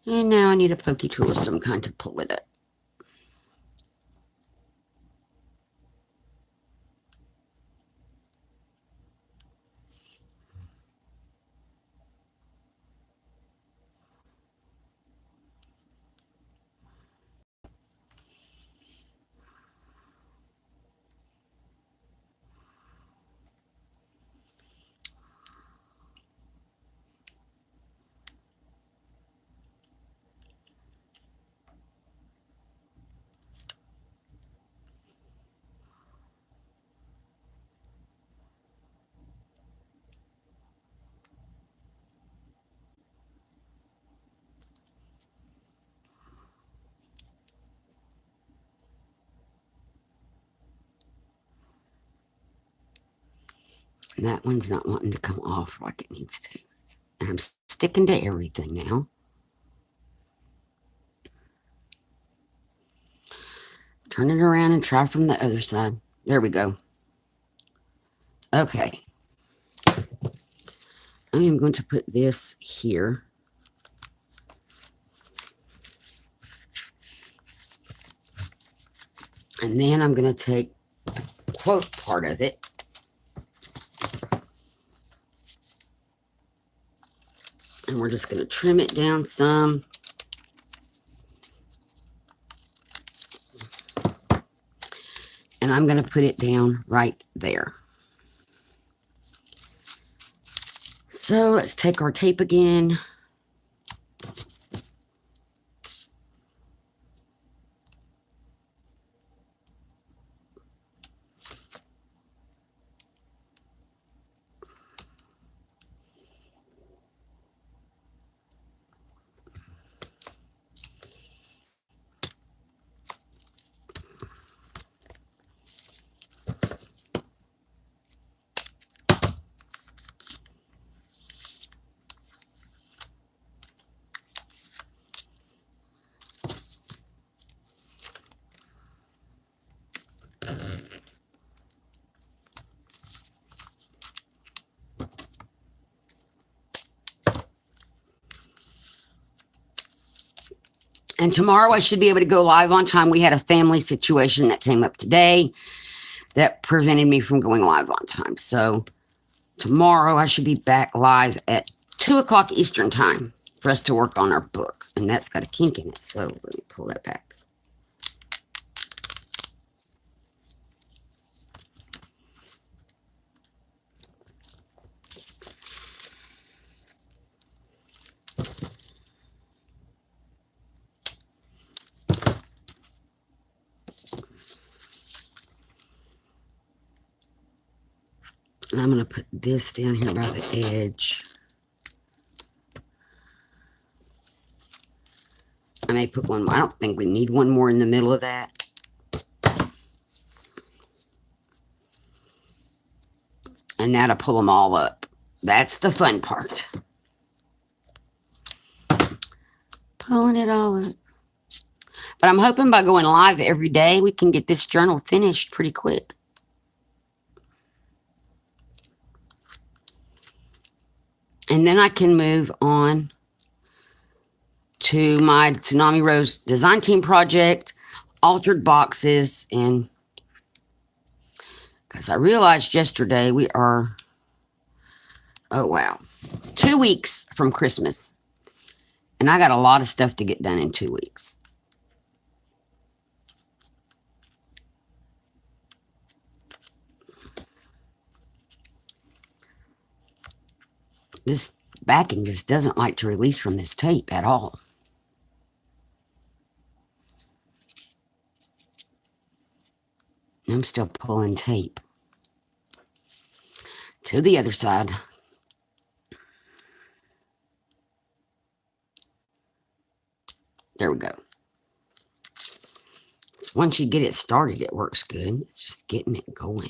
S1: and now I need a pokey tool of some kind to pull it up. And that one's not wanting to come off like it needs to. And I'm sticking to everything now. Turn it around and try from the other side. There we go. Okay. I am going to put this here. And then I'm going to take the quote part of it. And we're just going to trim it down some. And I'm going to put it down right there. So let's take our tape again. And tomorrow I should be able to go live on time. We had a family situation that came up today that prevented me from going live on time. So tomorrow I should be back live at 2 o'clock Eastern time for us to work on our book. And that's got a kink in it. So let me pull that back. And I'm going to put this down here by the edge. I may put one more. I don't think we need one more in the middle of that. And now to pull them all up. That's the fun part. Pulling it all up. But I'm hoping by going live every day, we can get this journal finished pretty quick. And then I can move on to my Tsunami Rose design team project, altered boxes, and Because I realized yesterday we are, oh wow, 2 weeks from Christmas. And I got a lot of stuff to get done in 2 weeks. This backing just doesn't like to release from this tape at all. I'm still pulling tape to the other side. There we go. Once you get it started, it works good. It's just getting it going.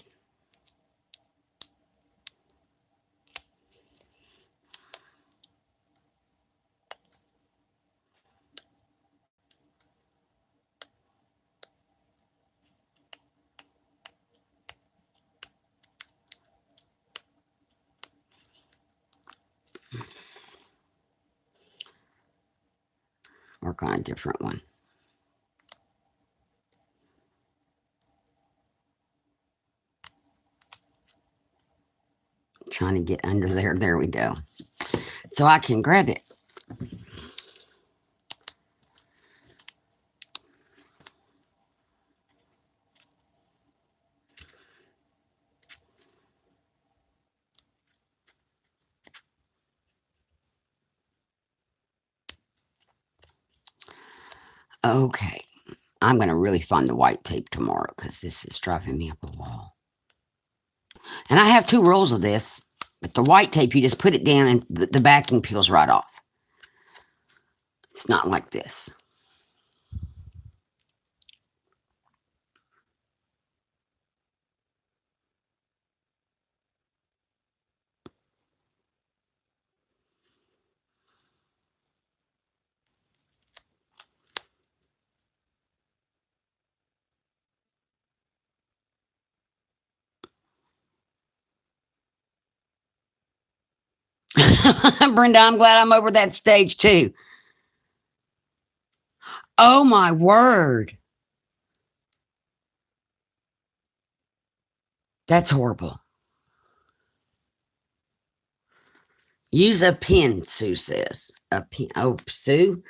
S1: Work on a different one. Trying to get under there. There we go. So I can grab it. Okay. I'm going to really find the white tape tomorrow because this is driving me up a wall. And I have 2 rolls of this, but the white tape, you just put it down and the backing peels right off. It's not like this. Brenda, I'm glad I'm over that stage too. Oh my word. That's horrible. Use a pen, Sue says. A pen. Oh, Sue.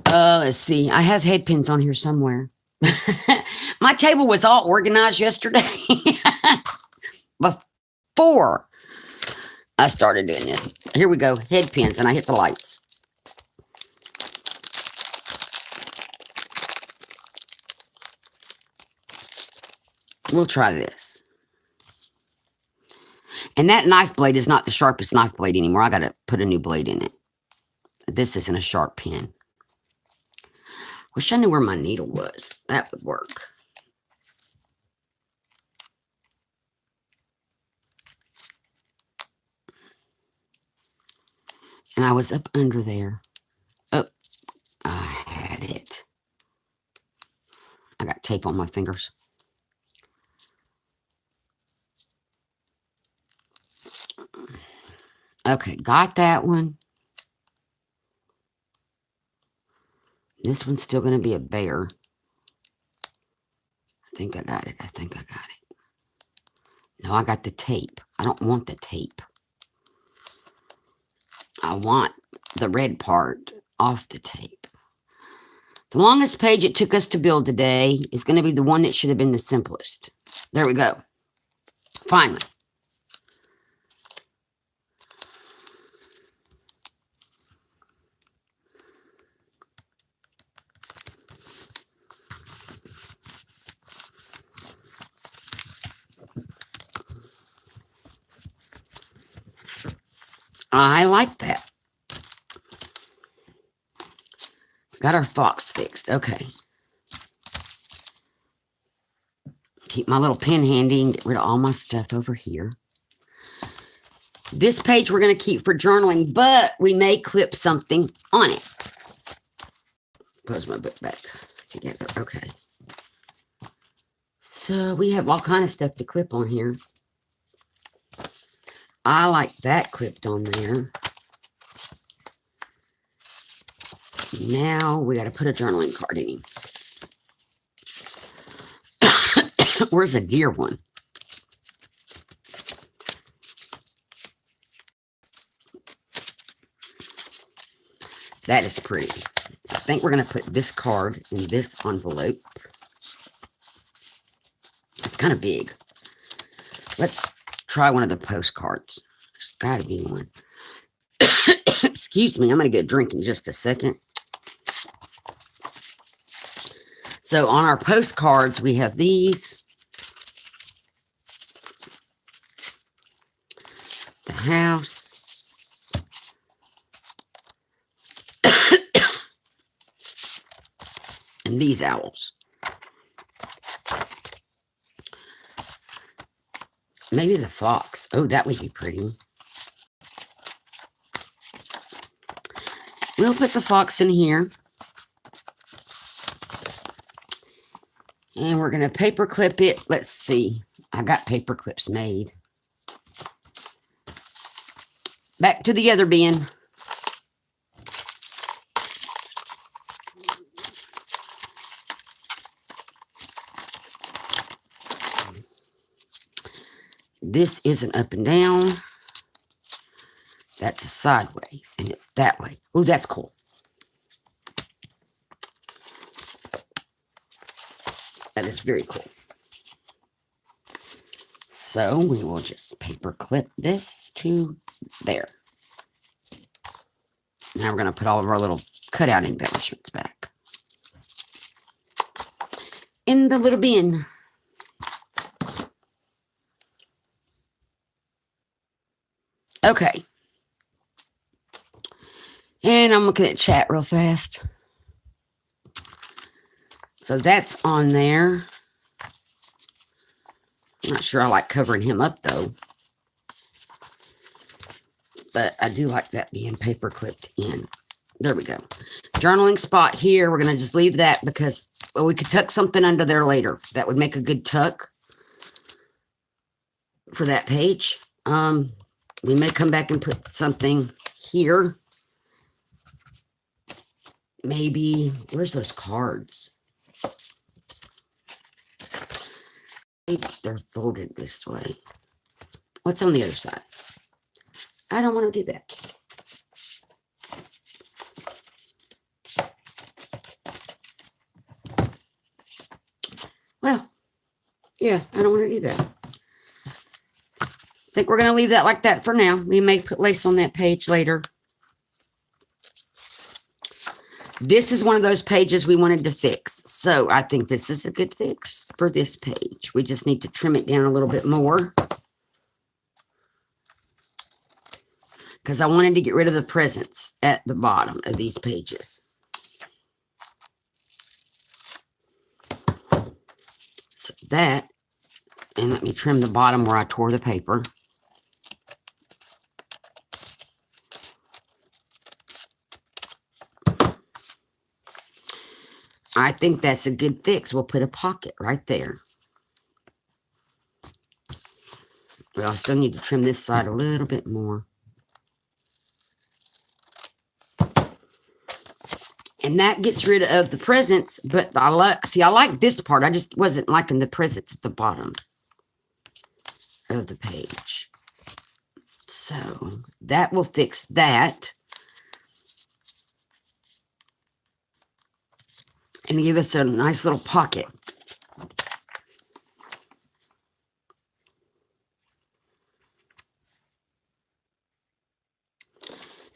S1: Let's see. I have head pins on here somewhere. My table was all organized yesterday before I started doing this. Here we go. Head pins, and I hit the lights. We'll try this. And that knife blade is not the sharpest knife blade anymore. I got to put a new blade in it. This isn't a sharp pen. Wish I knew where my needle was. That would work. And I was up under there. Oh, I had it. I got tape on my fingers. Okay, got that one. This one's still going to be a bear. I think I got it. I think I got it. No, I got the tape. I don't want the tape. I want the red part off the tape. The longest page it took us to build today is going to be the one that should have been the simplest. There we go. Finally. I like that. Got our fox fixed. Okay. Keep my little pen handy and get rid of all my stuff over here. This page we're going to keep for journaling, but we may clip something on it. Close my book back together. Okay. So we have all kind of stuff to clip on here. I like that clipped on there. Now we got to put a journaling card in him. Where's a deer one? That is pretty. I think we're going to put this card in this envelope. It's kind of big. Let's try one of the postcards. There's got to be one. Excuse me, I'm going to get a drink in just a second. So on our postcards, we have these. The house. And these owls. Maybe the fox. Oh, that would be pretty. We'll put the fox in here. And we're going to paper clip it. Let's see. I got paper clips made. Back to the other bin. This isn't up and down. That's a sideways, and it's that way. Oh, that's cool. That is very cool. So we will just paper clip this to there. Now we're going to put all of our little cutout embellishments back in the little bin. Okay. And I'm looking at chat real fast. So that's on there. I'm not sure I like covering him up though. But I do like that being paper clipped in. There we go. Journaling spot here. We're going to just leave that because well, we could tuck something under there later. That would make a good tuck for that page. We may come back and put something here. Maybe, where's those cards? Maybe they're folded this way. What's on the other side? I don't want to do that. Well, yeah, I don't want to do that. I think we're going to leave that like that for now. We may put lace on that page later. This is one of those pages we wanted to fix. So I think this is a good fix for this page. We just need to trim it down a little bit more. Because I wanted to get rid of the presents at the bottom of these pages. So that, and let me trim the bottom where I tore the paper. I think that's a good fix. We'll put a pocket right there. Well, I still need to trim this side a little bit more. And that gets rid of the presents, but I like this part. I just wasn't liking the presents at the bottom of the page. So that will fix that. And give us a nice little pocket.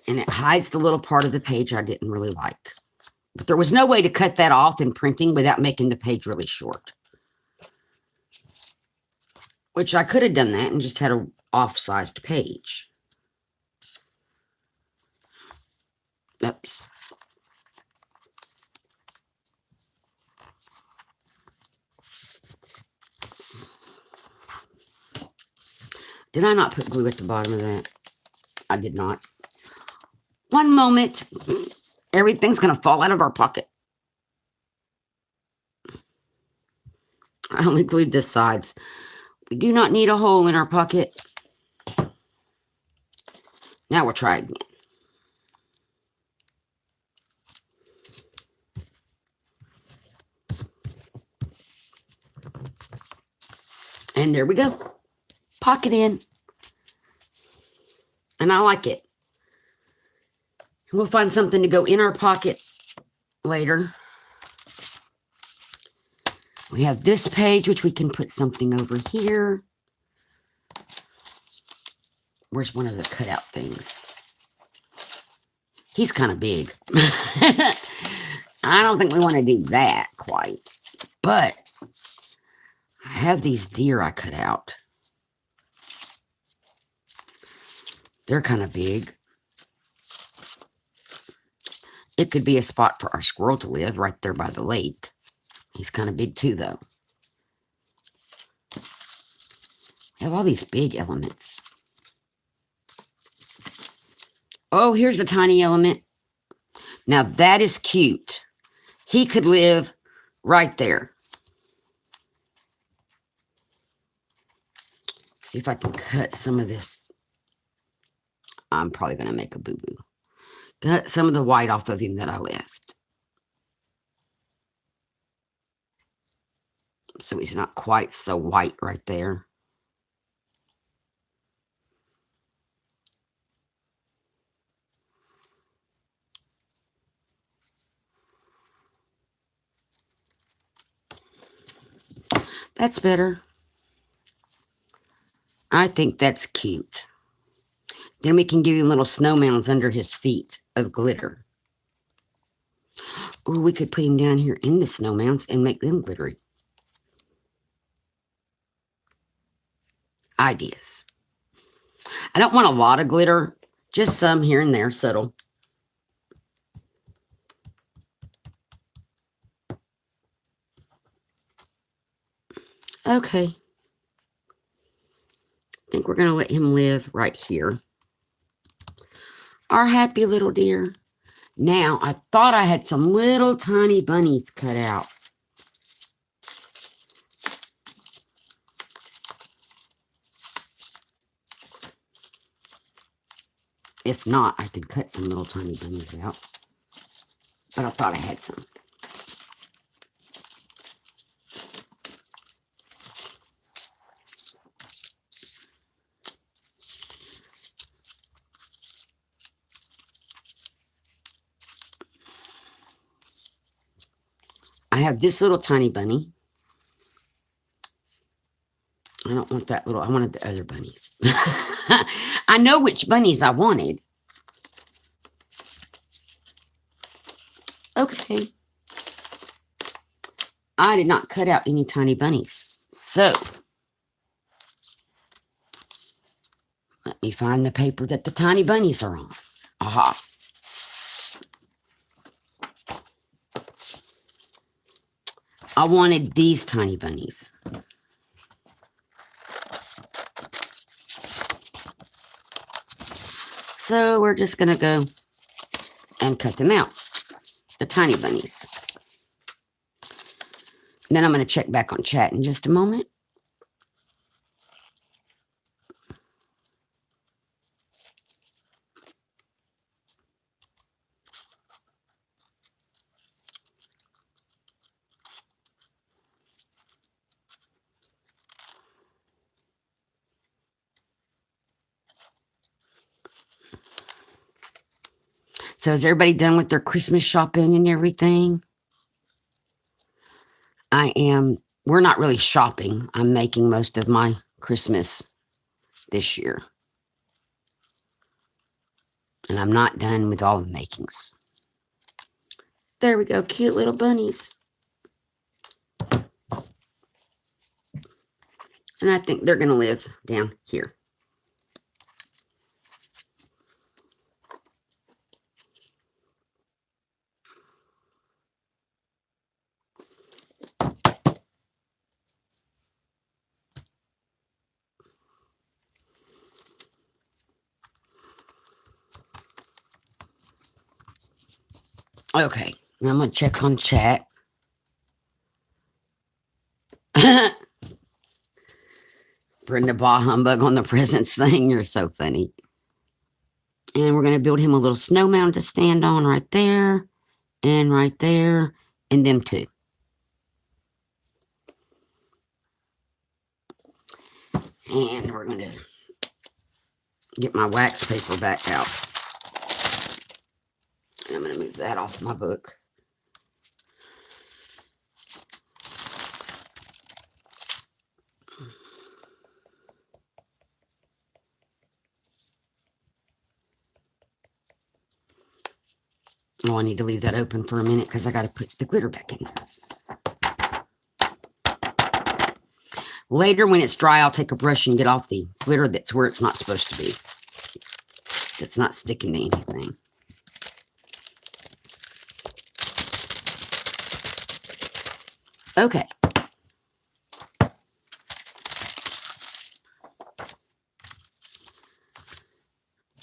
S1: And it hides the little part of the page I didn't really like. But there was no way to cut that off in printing without making the page really short. Which I could have done that and just had an off-sized page. Oops. Did I not put glue at the bottom of that? I did not. One moment. Everything's going to fall out of our pocket. I only glued the sides. We do not need a hole in our pocket. Now we'll try again. And there we go. Pocket in. And I like it. We'll find something to go in our pocket later. We have this page, which we can put something over here. Where's one of the cutout things? He's kind of big. I don't think we want to do that quite. But I have these deer I cut out. They're kind of big. It could be a spot for our squirrel to live right there by the lake. He's kind of big too, though. We have all these big elements. Oh, here's a tiny element. Now that is cute. He could live right there. See if I can cut some of this. I'm probably going to make a boo-boo. Cut some of the white off of him that I left. So he's not quite so white right there. That's better. I think that's cute. Then we can give him little snowmounds under his feet of glitter. Or we could put him down here in the snowmounds and make them glittery. Ideas. I don't want a lot of glitter, just some here and there, subtle. Okay. I think we're going to let him live right here. Our happy little deer. Now, I thought I had some little tiny bunnies cut out. If not, I could cut some little tiny bunnies out. But I thought I had some. I have this little tiny bunny. I don't want that little, I wanted the other bunnies. I know which bunnies I wanted. Okay. I did not cut out any tiny bunnies. So, let me find the paper that the tiny bunnies are on. Aha. I wanted these tiny bunnies. So we're just going to go and cut them out. The tiny bunnies. And then I'm going to check back on chat in just a moment. So is everybody done with their Christmas shopping and everything? I am. We're not really shopping. I'm making most of my Christmas this year. And I'm not done with all the makings. There we go. Cute little bunnies. And I think they're going to live down here. Okay, now I'm going to check on chat. Brenda Bah Humbug on the presents thing. You're so funny. And we're going to build him a little snow mound to stand on right there. And right there. And them two. And we're going to get my wax paper back out. And I'm going to move that off my book. Oh, I need to leave that open for a minute because I got to put the glitter back in there. Later, when it's dry, I'll take a brush and get off the glitter that's where it's not supposed to be. It's not sticking to anything. Okay.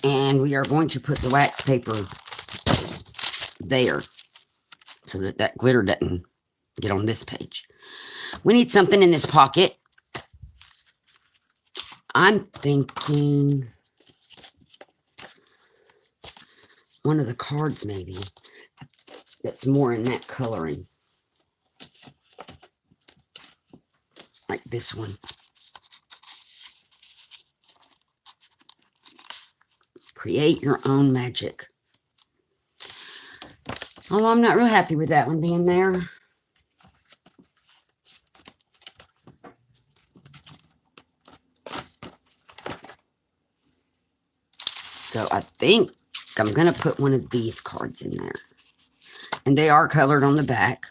S1: And we are going to put the wax paper there so that that glitter doesn't get on this page. We need something in this pocket. I'm thinking one of the cards maybe that's more in that coloring. Like this one. Create your own magic. Although I'm not real happy with that one being there. So I think I'm going to put one of these cards in there. And they are colored on the back.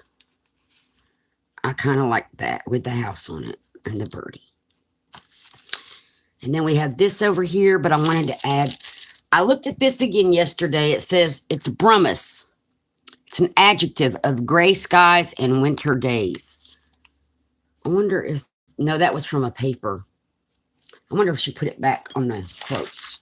S1: I kind of like that with the house on it and the birdie. And then we have this over here, but I wanted to add, I looked at this again yesterday. It says it's brumus. It's an adjective of gray skies and winter days. I wonder if, no, that was from a paper. I wonder if she put it back on the quotes.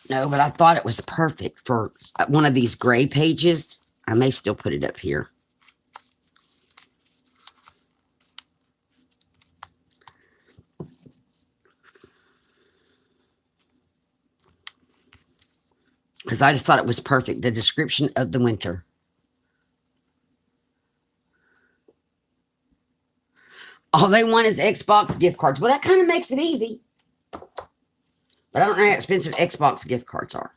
S1: No, but I thought it was perfect for one of these gray pages. I may still put it up here. Because I just thought it was perfect. The description of the winter. All they want is Xbox gift cards. Well, that kind of makes it easy. But I don't know how expensive Xbox gift cards are.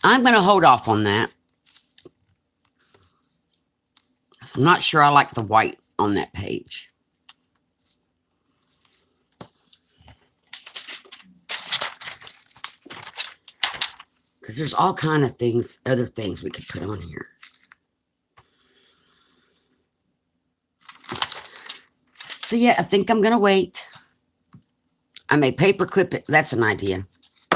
S1: I'm going to hold off on that. I'm not sure I like the white on that page. Because there's all kind of things, other things we could put on here. So yeah, I think I'm going to wait. I may paper clip it. That's an idea.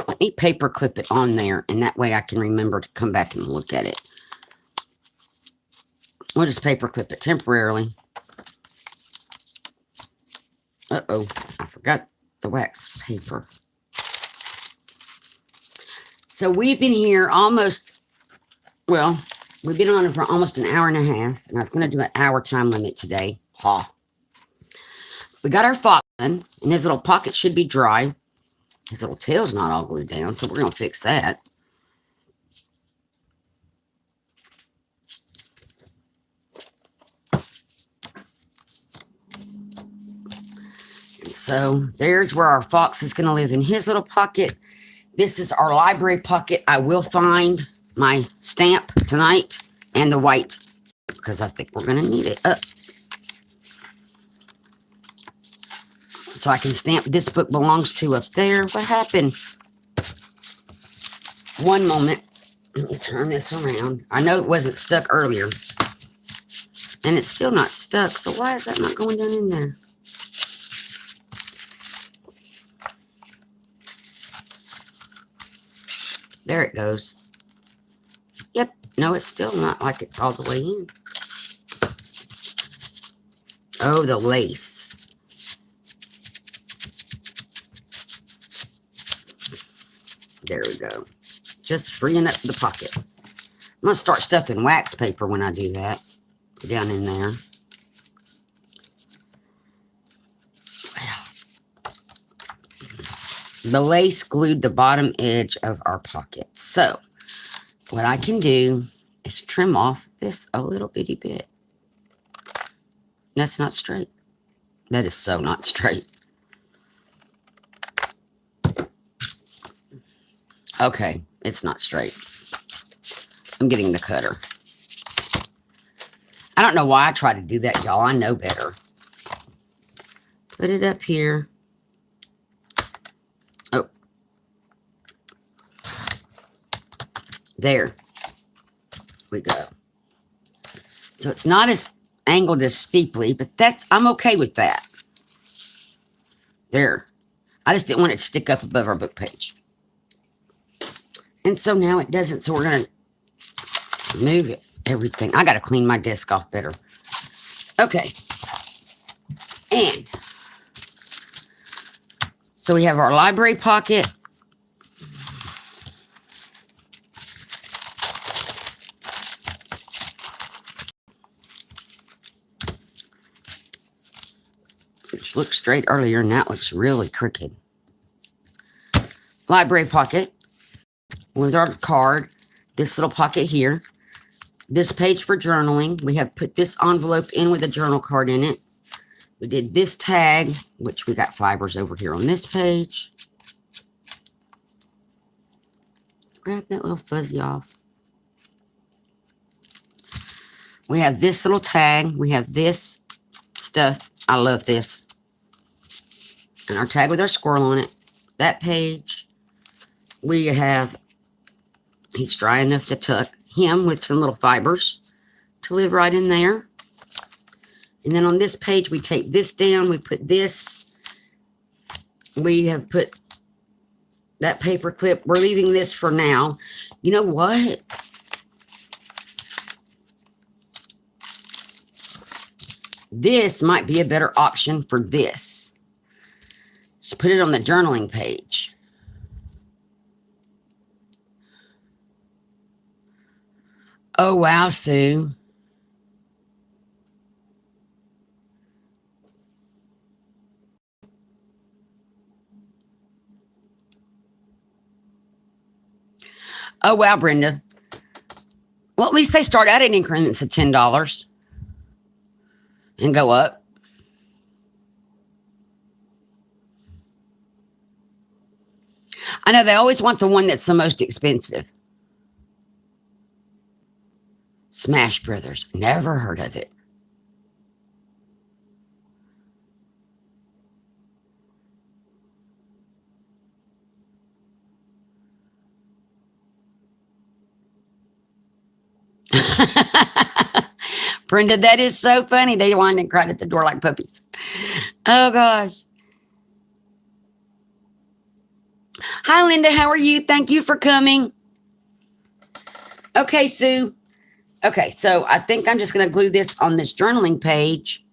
S1: Let me paper clip it on there, and that way I can remember to come back and look at it. We'll just paper clip it temporarily. Uh-oh, I forgot the wax paper. So we've been here almost, well, we've been on it for almost an hour and a half, and I was going to do an hour time limit today. Ha. We got our fox done, and his little pocket should be dry. His little tail's not all glued down, so we're going to fix that. And so there's where our fox is going to live in his little pocket. This is our library pocket. I will find my stamp tonight and the white because I think we're going to need it up. So I can stamp this book belongs to up there. What happened? One moment. Let me turn this around. I know it wasn't stuck earlier. And it's still not stuck. So why is that not going down in there? There it goes. Yep. No, it's still not like it's all the way in. Oh, the lace. There we go. Just freeing up the pocket. I'm going to start stuffing wax paper when I do that. Down in there. The lace glued the bottom edge of our pocket. So, what I can do is trim off this a little bitty bit. That's not straight. That is so not straight. Okay, it's not straight. I'm getting the cutter. I don't know why I try to do that, y'all. I know better. Put it up here. Oh. There we go. So it's not as angled as steeply, but I'm okay with that. There. I just didn't want it to stick up above our book page. And so now it doesn't, so we're going to move everything. I got to clean my desk off better. Okay. And so we have our library pocket. Which looked straight earlier, and now it looks really crooked. Library pocket with our card. This little pocket here. This page for journaling. We have put this envelope in with a journal card in it. We did this tag, which we got fibers over here on this page. Let's grab that little fuzzy off. We have this little tag. We have this stuff. I love this. And our tag with our squirrel on it. That page. We have, he's dry enough to tuck him with some little fibers to live right in there. And then on this page, we take this down. We put this. We have put that paper clip. We're leaving this for now. You know what? This might be a better option for this. Just put it on the journaling page. Oh, wow, Sue. Oh, wow, Brenda. Well, at least they start out in increments of $10 and go up. I know they always want the one that's the most expensive. Smash Brothers. Never heard of it. Brenda, that is so funny. They whined and cried at the door like puppies. Oh, gosh. Hi, Linda. How are you? Thank you for coming. Okay, Sue. Okay, so I think I'm just going to glue this on this journaling page.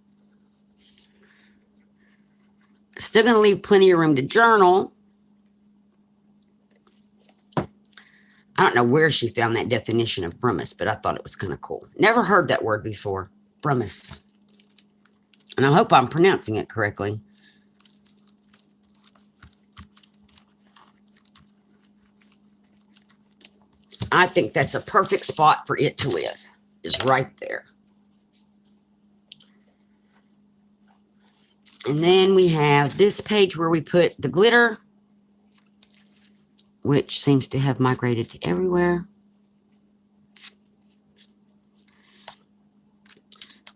S1: Still going to leave plenty of room to journal. I don't know where she found that definition of brumus, but I thought it was kind of cool. Never heard that word before. Brumus. And I hope I'm pronouncing it correctly. I think that's a perfect spot for it to live. Is right there. And then we have this page where we put the glitter, which seems to have migrated to everywhere.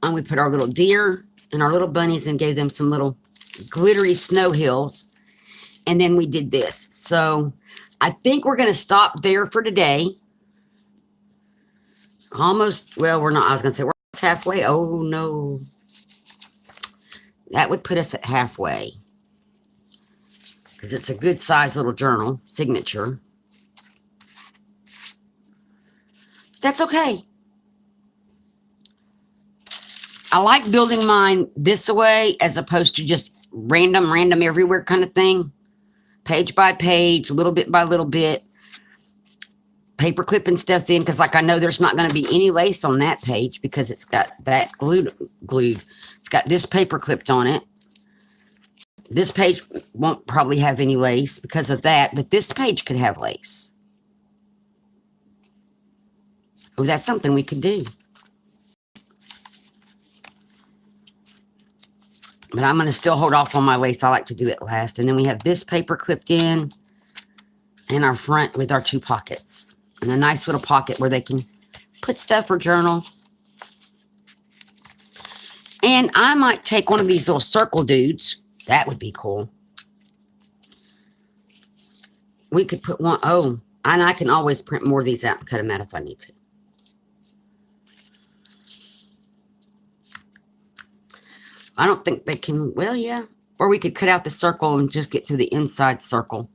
S1: And we put our little deer and our little bunnies and gave them some little glittery snow hills. And then we did this. So I think we're going to stop there for today. Almost, well, we're not, I was going to say we're halfway. Oh, no. That would put us at halfway. Because it's a good size little journal signature. That's okay. I like building mine this way as opposed to just random everywhere kind of thing. Page by page, little bit by little bit. paper clipping stuff in, because like I know there's not going to be any lace on that page because it's got that glued. It's got this paper clipped on it. This page won't probably have any lace because of that, but this page could have lace. Oh, that's something we could do. But I'm going to still hold off on my lace. I like to do it last. And then we have this paper clipped in our front with our 2 pockets. And a nice little pocket where they can put stuff or journal. And I might take one of these little circle dudes. That would be cool. We could put one. Oh, and I can always print more of these out and cut them out if I need to. I don't think they can. Well, yeah. Or we could cut out the circle and just get to the inside circle.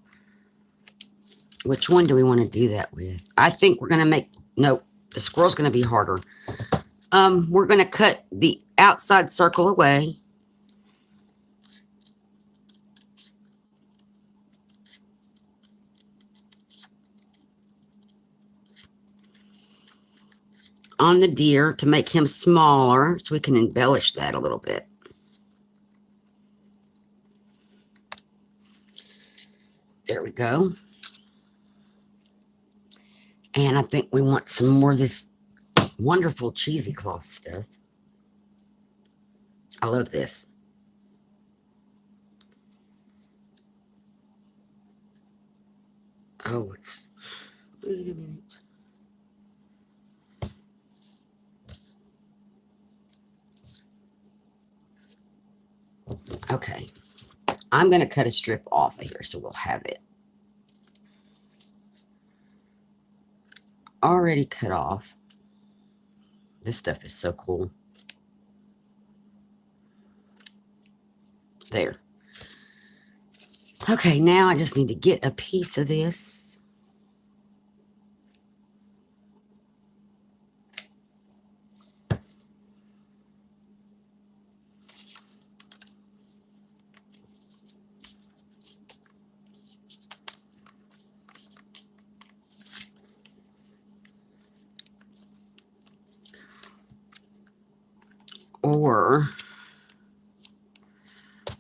S1: Which one do we want to do that with? I think we're going to make... Nope. The squirrel's going to be harder. We're going to cut the outside circle away. On the deer to make him smaller so we can embellish that a little bit. There we go. And I think we want some more of this wonderful cheesy cloth stuff. I love this. Oh, it's... Wait a minute. Okay. I'm going to cut a strip off of here so we'll have it already cut off. This stuff is so cool. There. Okay, now I just need to get a piece of this.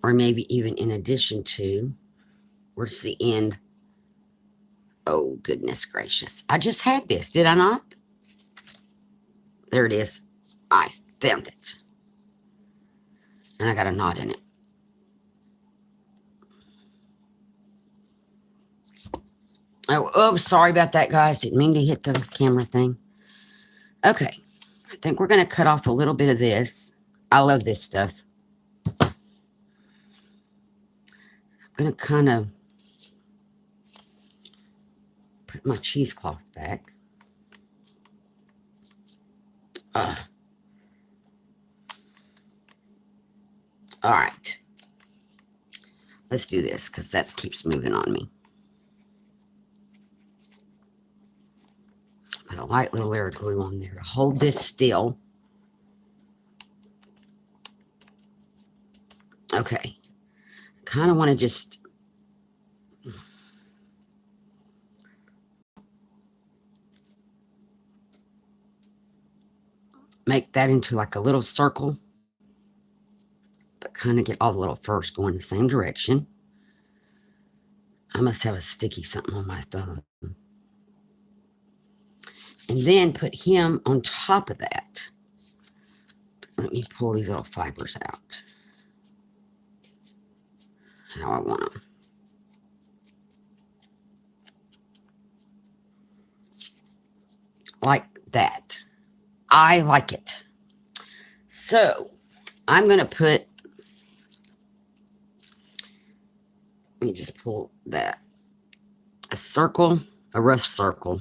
S1: Or maybe even in addition to, where's the end? Oh, goodness gracious. I just had this, did I not? There it is. I found it. And I got a knot in it. Oh, sorry about that, guys. Didn't mean to hit the camera thing. Okay. I think we're going to cut off a little bit of this. I love this stuff. I'm going to kind of put my cheesecloth back. All right. Let's do this because that keeps moving on me. Put a light little layer of glue on there to hold this still. Okay. Kind of want to just make that into like a little circle, but kind of get all the little furs going the same direction. I must have a sticky something on my thumb. And then put him on top of that. Let me pull these little fibers out. How I want them. Like that. I like it. So, I'm going to put, let me just pull that. A circle, a rough circle.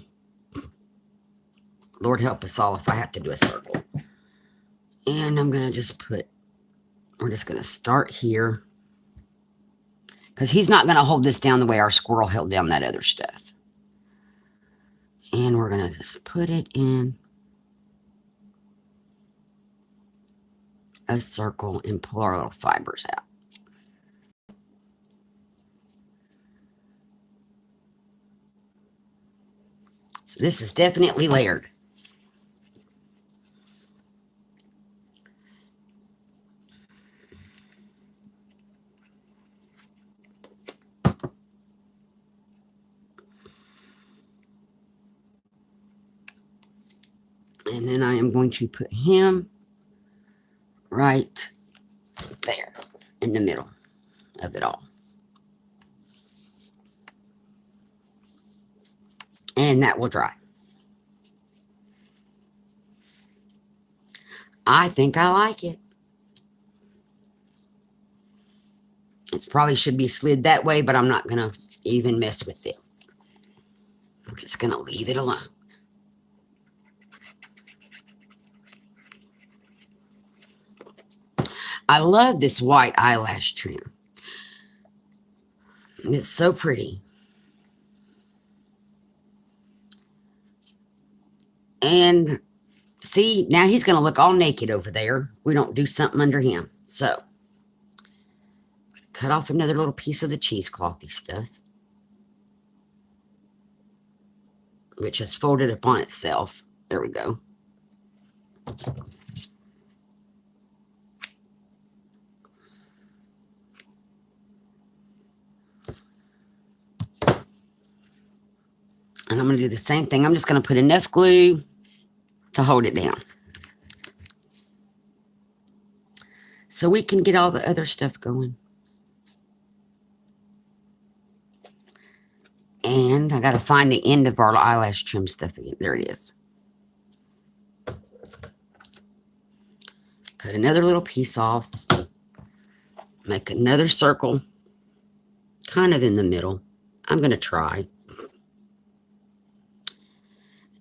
S1: Lord help us all if I have to do a circle. And I'm going to just put, we're just going to start here. Because he's not going to hold this down the way our squirrel held down that other stuff. And we're going to just put it in a circle and pull our little fibers out. So this is definitely layered. And then I am going to put him right there in the middle of it all. And that will dry. I think I like it. It probably should be slid that way, but I'm not going to even mess with it. I'm just going to leave it alone. I love this white eyelash trim. It's so pretty. And see, now he's going to look all naked over there. We don't do something under him. So, cut off another little piece of the cheeseclothy stuff, which has folded upon itself. There we go. And I'm going to do the same thing. I'm just going to put enough glue to hold it down, so we can get all the other stuff going. And I got to find the end of our eyelash trim stuff again. There it is. Cut another little piece off. Make another circle, kind of in the middle. I'm going to try.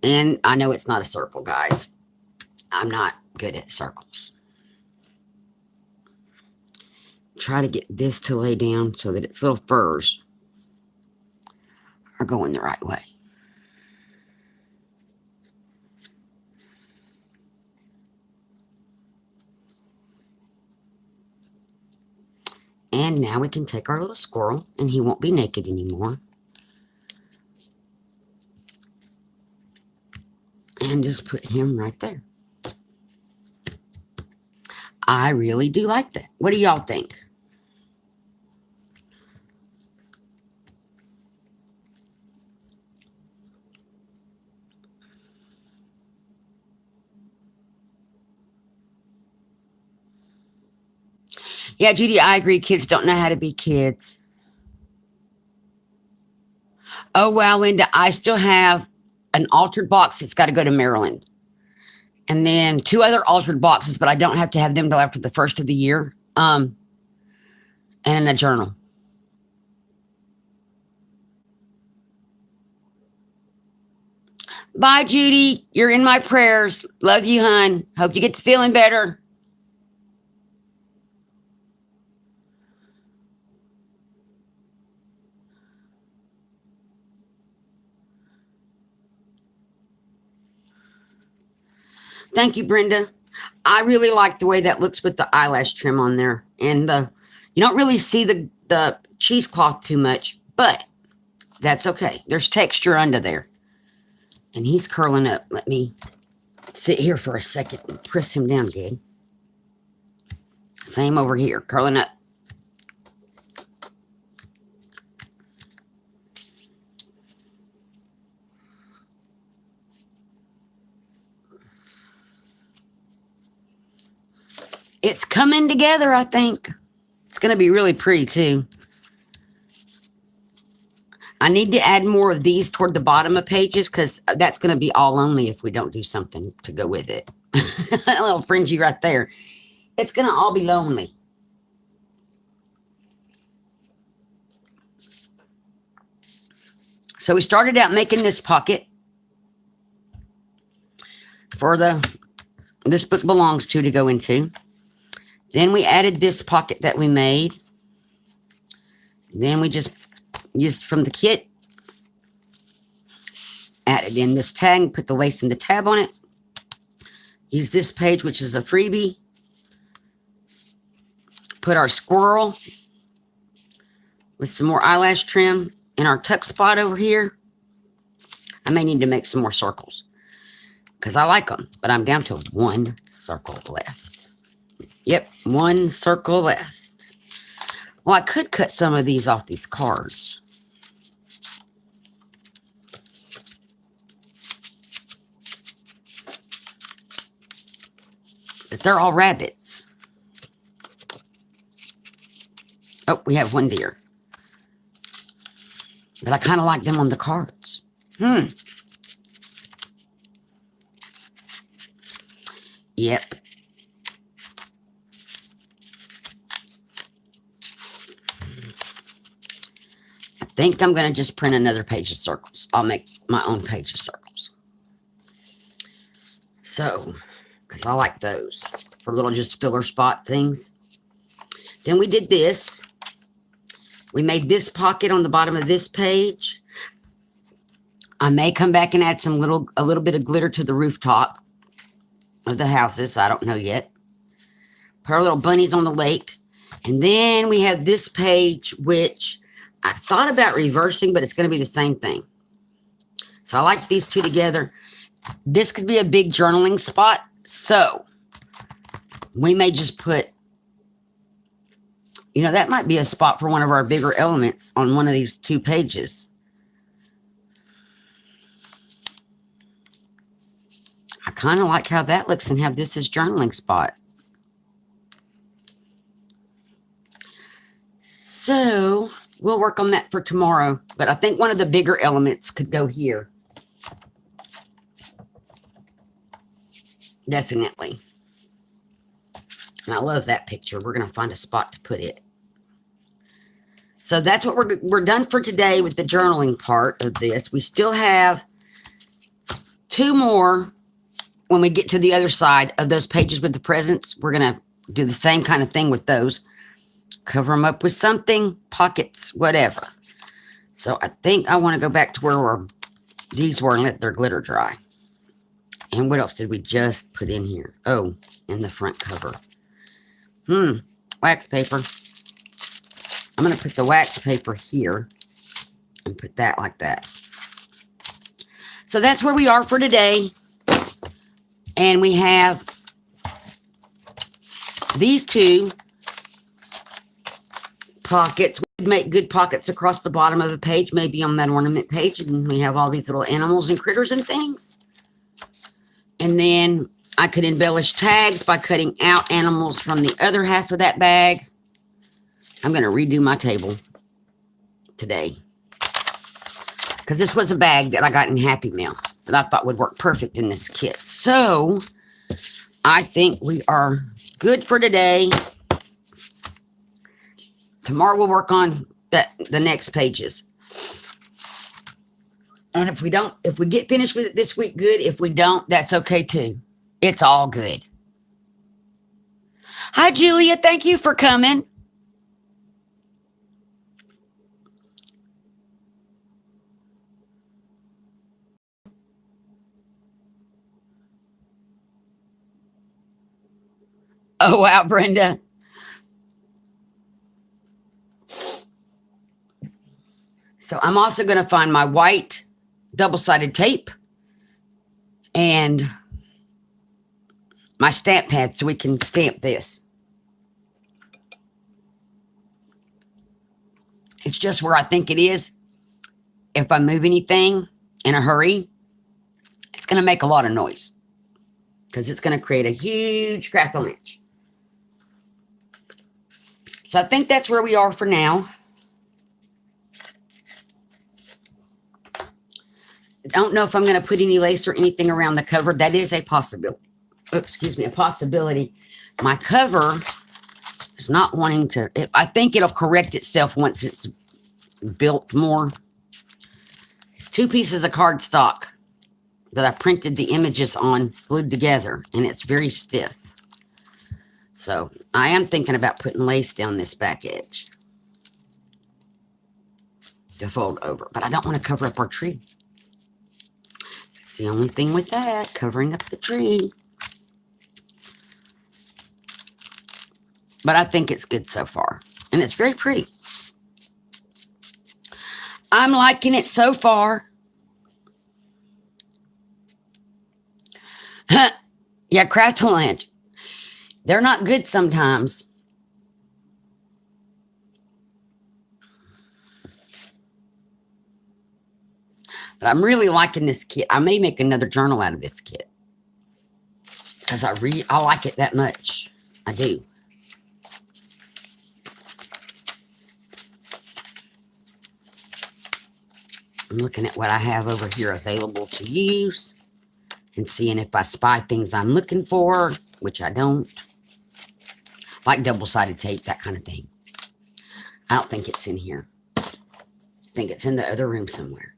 S1: And I know it's not a circle, guys. I'm not good at circles. Try to get this to lay down so that its little furs are going the right way. And now we can take our little squirrel, and he won't be naked anymore. And just put him right there. I really do like that. What do y'all think? Yeah, Judy, I agree. Kids don't know how to be kids. Oh, wow, Linda, I still have an altered box that's got to go to Maryland. And then 2 other altered boxes, but I don't have to have them till after the first of the year. And in a journal. Bye, Judy. You're in my prayers. Love you, hon. Hope you get to feeling better. Thank you, Brenda. I really like the way that looks with the eyelash trim on there. And you don't really see the cheesecloth too much, but that's okay. There's texture under there. And he's curling up. Let me sit here for a second and press him down good. Same over here, curling up. It's coming together, I think. It's going to be really pretty, too. I need to add more of these toward the bottom of pages because that's going to be all lonely if we don't do something to go with it. A little fringy right there. It's going to all be lonely. So we started out making this pocket for this book belongs to go into. Then we added this pocket that we made. Then we just used from the kit. Added in this tag, put the lace in the tab on it. Use this page, which is a freebie. Put our squirrel with some more eyelash trim in our tuck spot over here. I may need to make some more circles because I like them, but I'm down to one circle left. Yep, one circle left. Well, I could cut some of these off these cards. But they're all rabbits. Oh, we have one deer. But I kind of like them on the cards. Yep. I think I'm going to just print another page of circles. I'll make my own page of circles. So, because I like those for little just filler spot things. Then we did this. We made this pocket on the bottom of this page. I may come back and add a little bit of glitter to the rooftop of the houses. I don't know yet. Put our little bunnies on the lake. And then we have this page, which I thought about reversing, but it's going to be the same thing. So I like these two together. This could be a big journaling spot. So we may just put, you know, that might be a spot for one of our bigger elements on one of these two pages. I kind of like how that looks and have this as journaling spot. So we'll work on that for tomorrow. But I think one of the bigger elements could go here. Definitely. And I love that picture. We're going to find a spot to put it. So that's what we're done for today with the journaling part of this. We still have two more when we get to the other side of those pages with the presents. We're going to do the same kind of thing with those. Cover them up with something, pockets, whatever. So I think I want to go back to where these were and let their glitter dry. And what else did we just put in here? Oh, in the front cover. Wax paper. I'm going to put the wax paper here and put that like that. So that's where we are for today. And we have these two pockets. We'd make good pockets across the bottom of a page, maybe on that ornament page. And we have all these little animals and critters and things. And then I could embellish tags by cutting out animals from the other half of that bag. I'm going to redo my table today. Because this was a bag that I got in Happy Meal that I thought would work perfect in this kit. So I think we are good for today. Tomorrow we'll work on the next pages. And if we get finished with it this week, good. If we don't, that's okay too. It's all good. Hi, Julia. Thank you for coming. Oh, wow, Brenda. So I'm also going to find my white double-sided tape and my stamp pad so we can stamp this. It's just where I think it is. If I move anything in a hurry, it's going to make a lot of noise because it's going to create a huge crackle inch. So I think that's where we are for now. I don't know if I'm going to put any lace or anything around the cover. That is a possibility. Oh, excuse me, a possibility. My cover is not wanting to. I think it'll correct itself once it's built more. It's two pieces of cardstock that I printed the images on, glued together, and it's very stiff. So I am thinking about putting lace down this back edge to fold over, but I don't want to cover up our tree. It's the only thing with that, covering up the tree. But I think it's good so far, and it's very pretty. I'm liking it so far. Yeah, Craftalanch. They're not good sometimes. But I'm really liking this kit. I may make another journal out of this kit. Because I like it that much. I do. I'm looking at what I have over here available to use and seeing if I spy things I'm looking for, which I don't. Like double-sided tape, that kind of thing. I don't think it's in here. I think it's in the other room somewhere.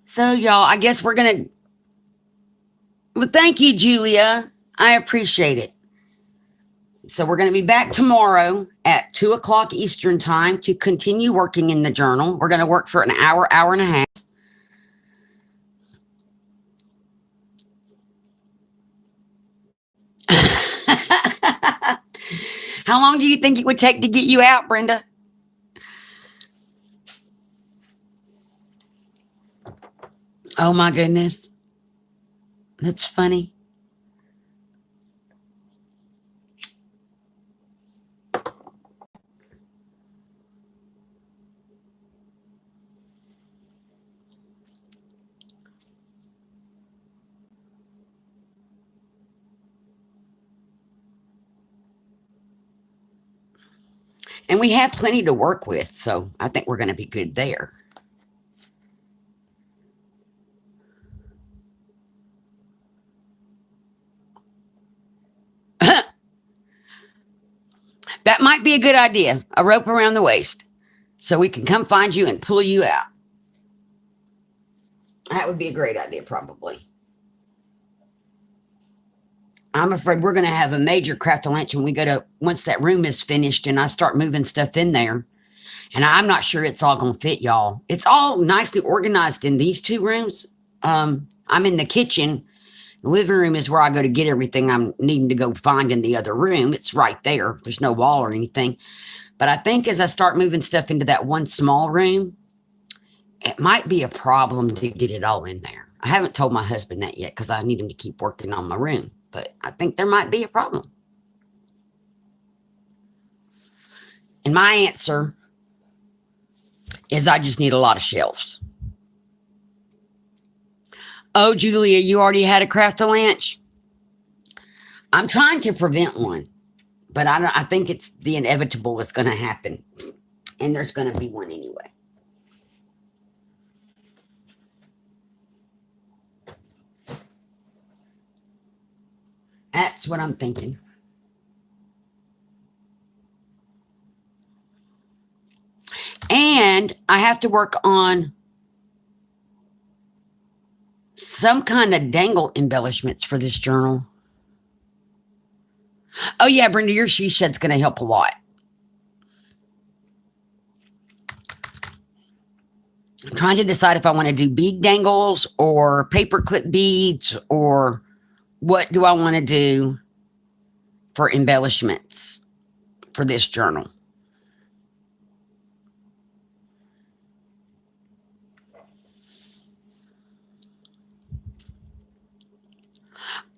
S1: So, y'all, I guess we're going to... Well, thank you, Julia. I appreciate it. So we're going to be back tomorrow at 2 o'clock Eastern time to continue working in the journal. We're going to work for an hour, hour and a half. How long do you think it would take to get you out, Brenda? Oh, my goodness. That's funny. And we have plenty to work with, so I think we're going to be good there. That might be a good idea. A rope around the waist so we can come find you and pull you out. That would be a great idea, probably. I'm afraid we're going to have a major Craftalanch when we go to, once that room is finished and I start moving stuff in there. And I'm not sure it's all going to fit, y'all. It's all nicely organized in these two rooms. I'm in the kitchen. The living room is where I go to get everything I'm needing to go find in the other room. It's right there. There's no wall or anything. But I think as I start moving stuff into that one small room, it might be a problem to get it all in there. I haven't told my husband that yet because I need him to keep working on my room. But I think there might be a problem. And my answer is I just need a lot of shelves. Oh, Julia, you already had a Craftalanch? I'm trying to prevent one, but I think it's the inevitable that's going to happen. And there's going to be one anyway. That's what I'm thinking. And I have to work on some kind of dangle embellishments for this journal. Oh, yeah, Brenda, your she shed's going to help a lot. I'm trying to decide if I want to do bead dangles or paper clip beads or what do I want to do for embellishments for this journal.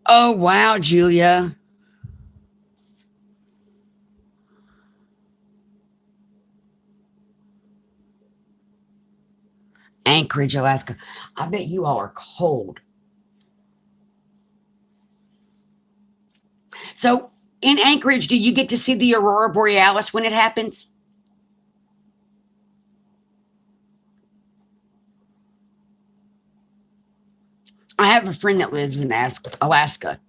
S1: Oh, wow, Julia. Anchorage, Alaska. I bet you all are cold. So in Anchorage, do you get to see the Aurora Borealis when it happens? I have a friend that lives in Alaska,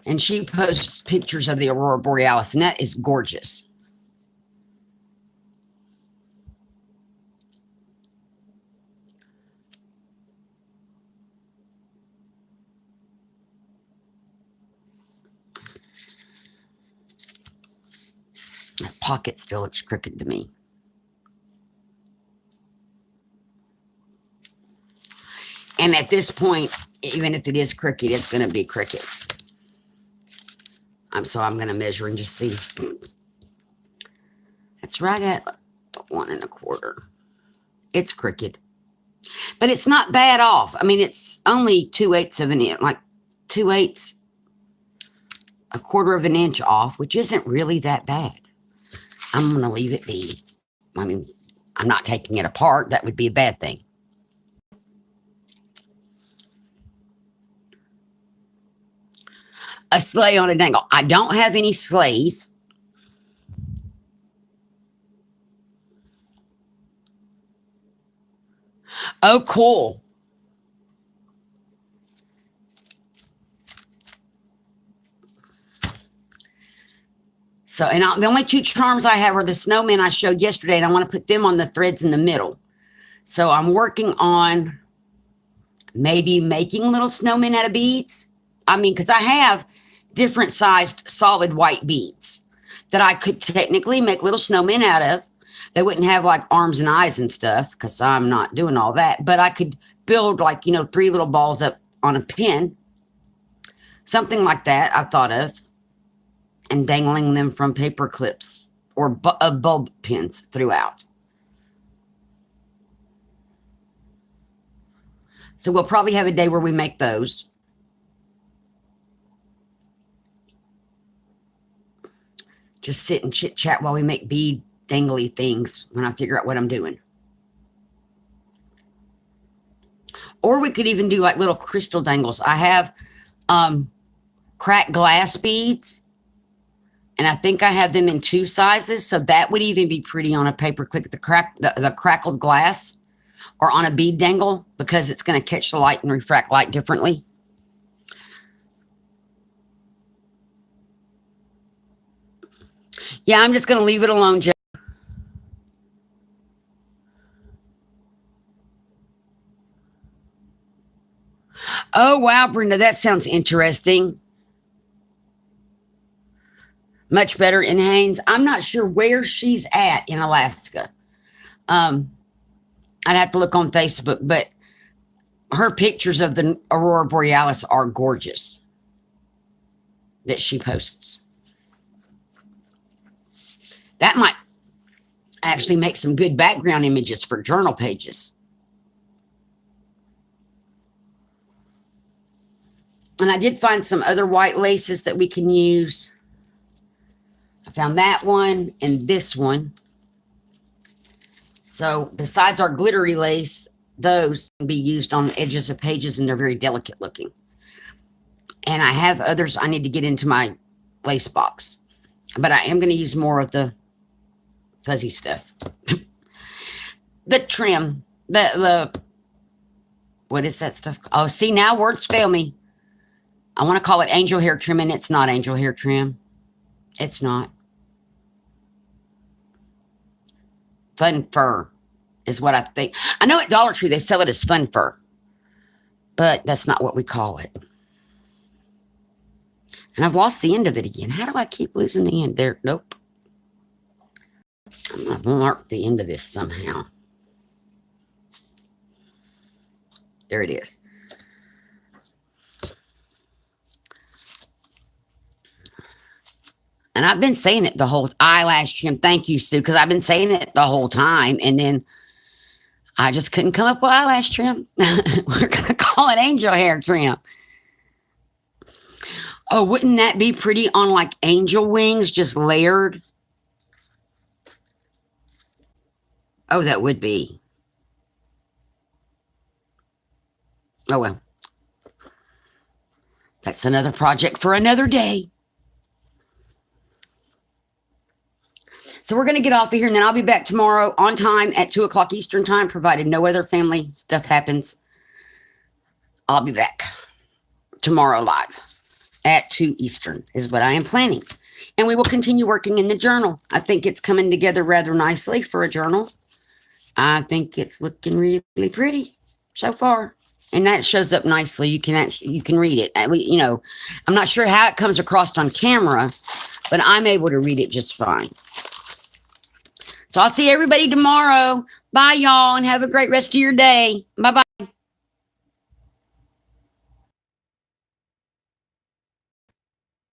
S1: and she posts pictures of the Aurora Borealis, and that is gorgeous. That pocket still looks crooked to me. And at this point, even if it is crooked, it's going to be crooked. So I'm going to measure and just see. That's right at 1 1/4. It's crooked. But it's not bad off. I mean, it's only 2/8 of an inch, like 2/8, a quarter of an inch off, which isn't really that bad. I'm going to leave it be. I mean, I'm not taking it apart. That would be a bad thing. A sleigh on a dangle. I don't have any sleighs. Oh, cool. So, and the only two charms I have are the snowmen I showed yesterday, and I want to put them on the threads in the middle. So I'm working on maybe making little snowmen out of beads. I mean, because I have different sized solid white beads that I could technically make little snowmen out of. They wouldn't have like arms and eyes and stuff because I'm not doing all that. But I could build like, 3 little balls up on a pin. Something like that I thought of. And dangling them from paper clips or bulb pins throughout. So we'll probably have a day where we make those. Just sit and chit chat while we make bead dangly things when I figure out what I'm doing. Or we could even do like little crystal dangles. I have cracked glass beads. And I think I have them in 2 sizes. So that would even be pretty on a paper clip, the crackled glass, or on a bead dangle, because it's going to catch the light and refract light differently. Yeah, I'm just going to leave it alone, Joe. Oh, wow, Brenda, that sounds interesting. Much better in Haines. I'm not sure where she's at in Alaska. I'd have to look on Facebook, but her pictures of the Aurora Borealis are gorgeous that she posts. That might actually make some good background images for journal pages. And I did find some other white laces that we can use. I found that one and this one. So besides our glittery lace, those can be used on the edges of pages, and they're very delicate looking. And I have others I need to get into my lace box. But I am going to use more of the fuzzy stuff. The trim. The what is that stuff? Oh, see, now words fail me. I want to call it angel hair trim, and it's not angel hair trim. It's not. Fun fur is what I think. I know at Dollar Tree they sell it as fun fur, but that's not what we call it. And I've lost the end of it again. How do I keep losing the end there? Nope. I'm going to mark the end of this somehow. There it is. And I've been saying it the whole eyelash trim. Thank you, Sue, because I've been saying it the whole time. And then I just couldn't come up with eyelash trim. We're going to call it angel hair trim. Oh, wouldn't that be pretty on like angel wings, just layered? Oh, that would be. Oh, well. That's another project for another day. So we're going to get off of here, and then I'll be back tomorrow on time at 2 o'clock Eastern time, provided no other family stuff happens. I'll be back tomorrow live at 2 Eastern is what I am planning. And we will continue working in the journal. I think it's coming together rather nicely for a journal. I think it's looking really pretty so far. And that shows up nicely. You can read it. I'm not sure how it comes across on camera, but I'm able to read it just fine. So I'll see everybody tomorrow. Bye, y'all, and have a great rest of your day. Bye-bye.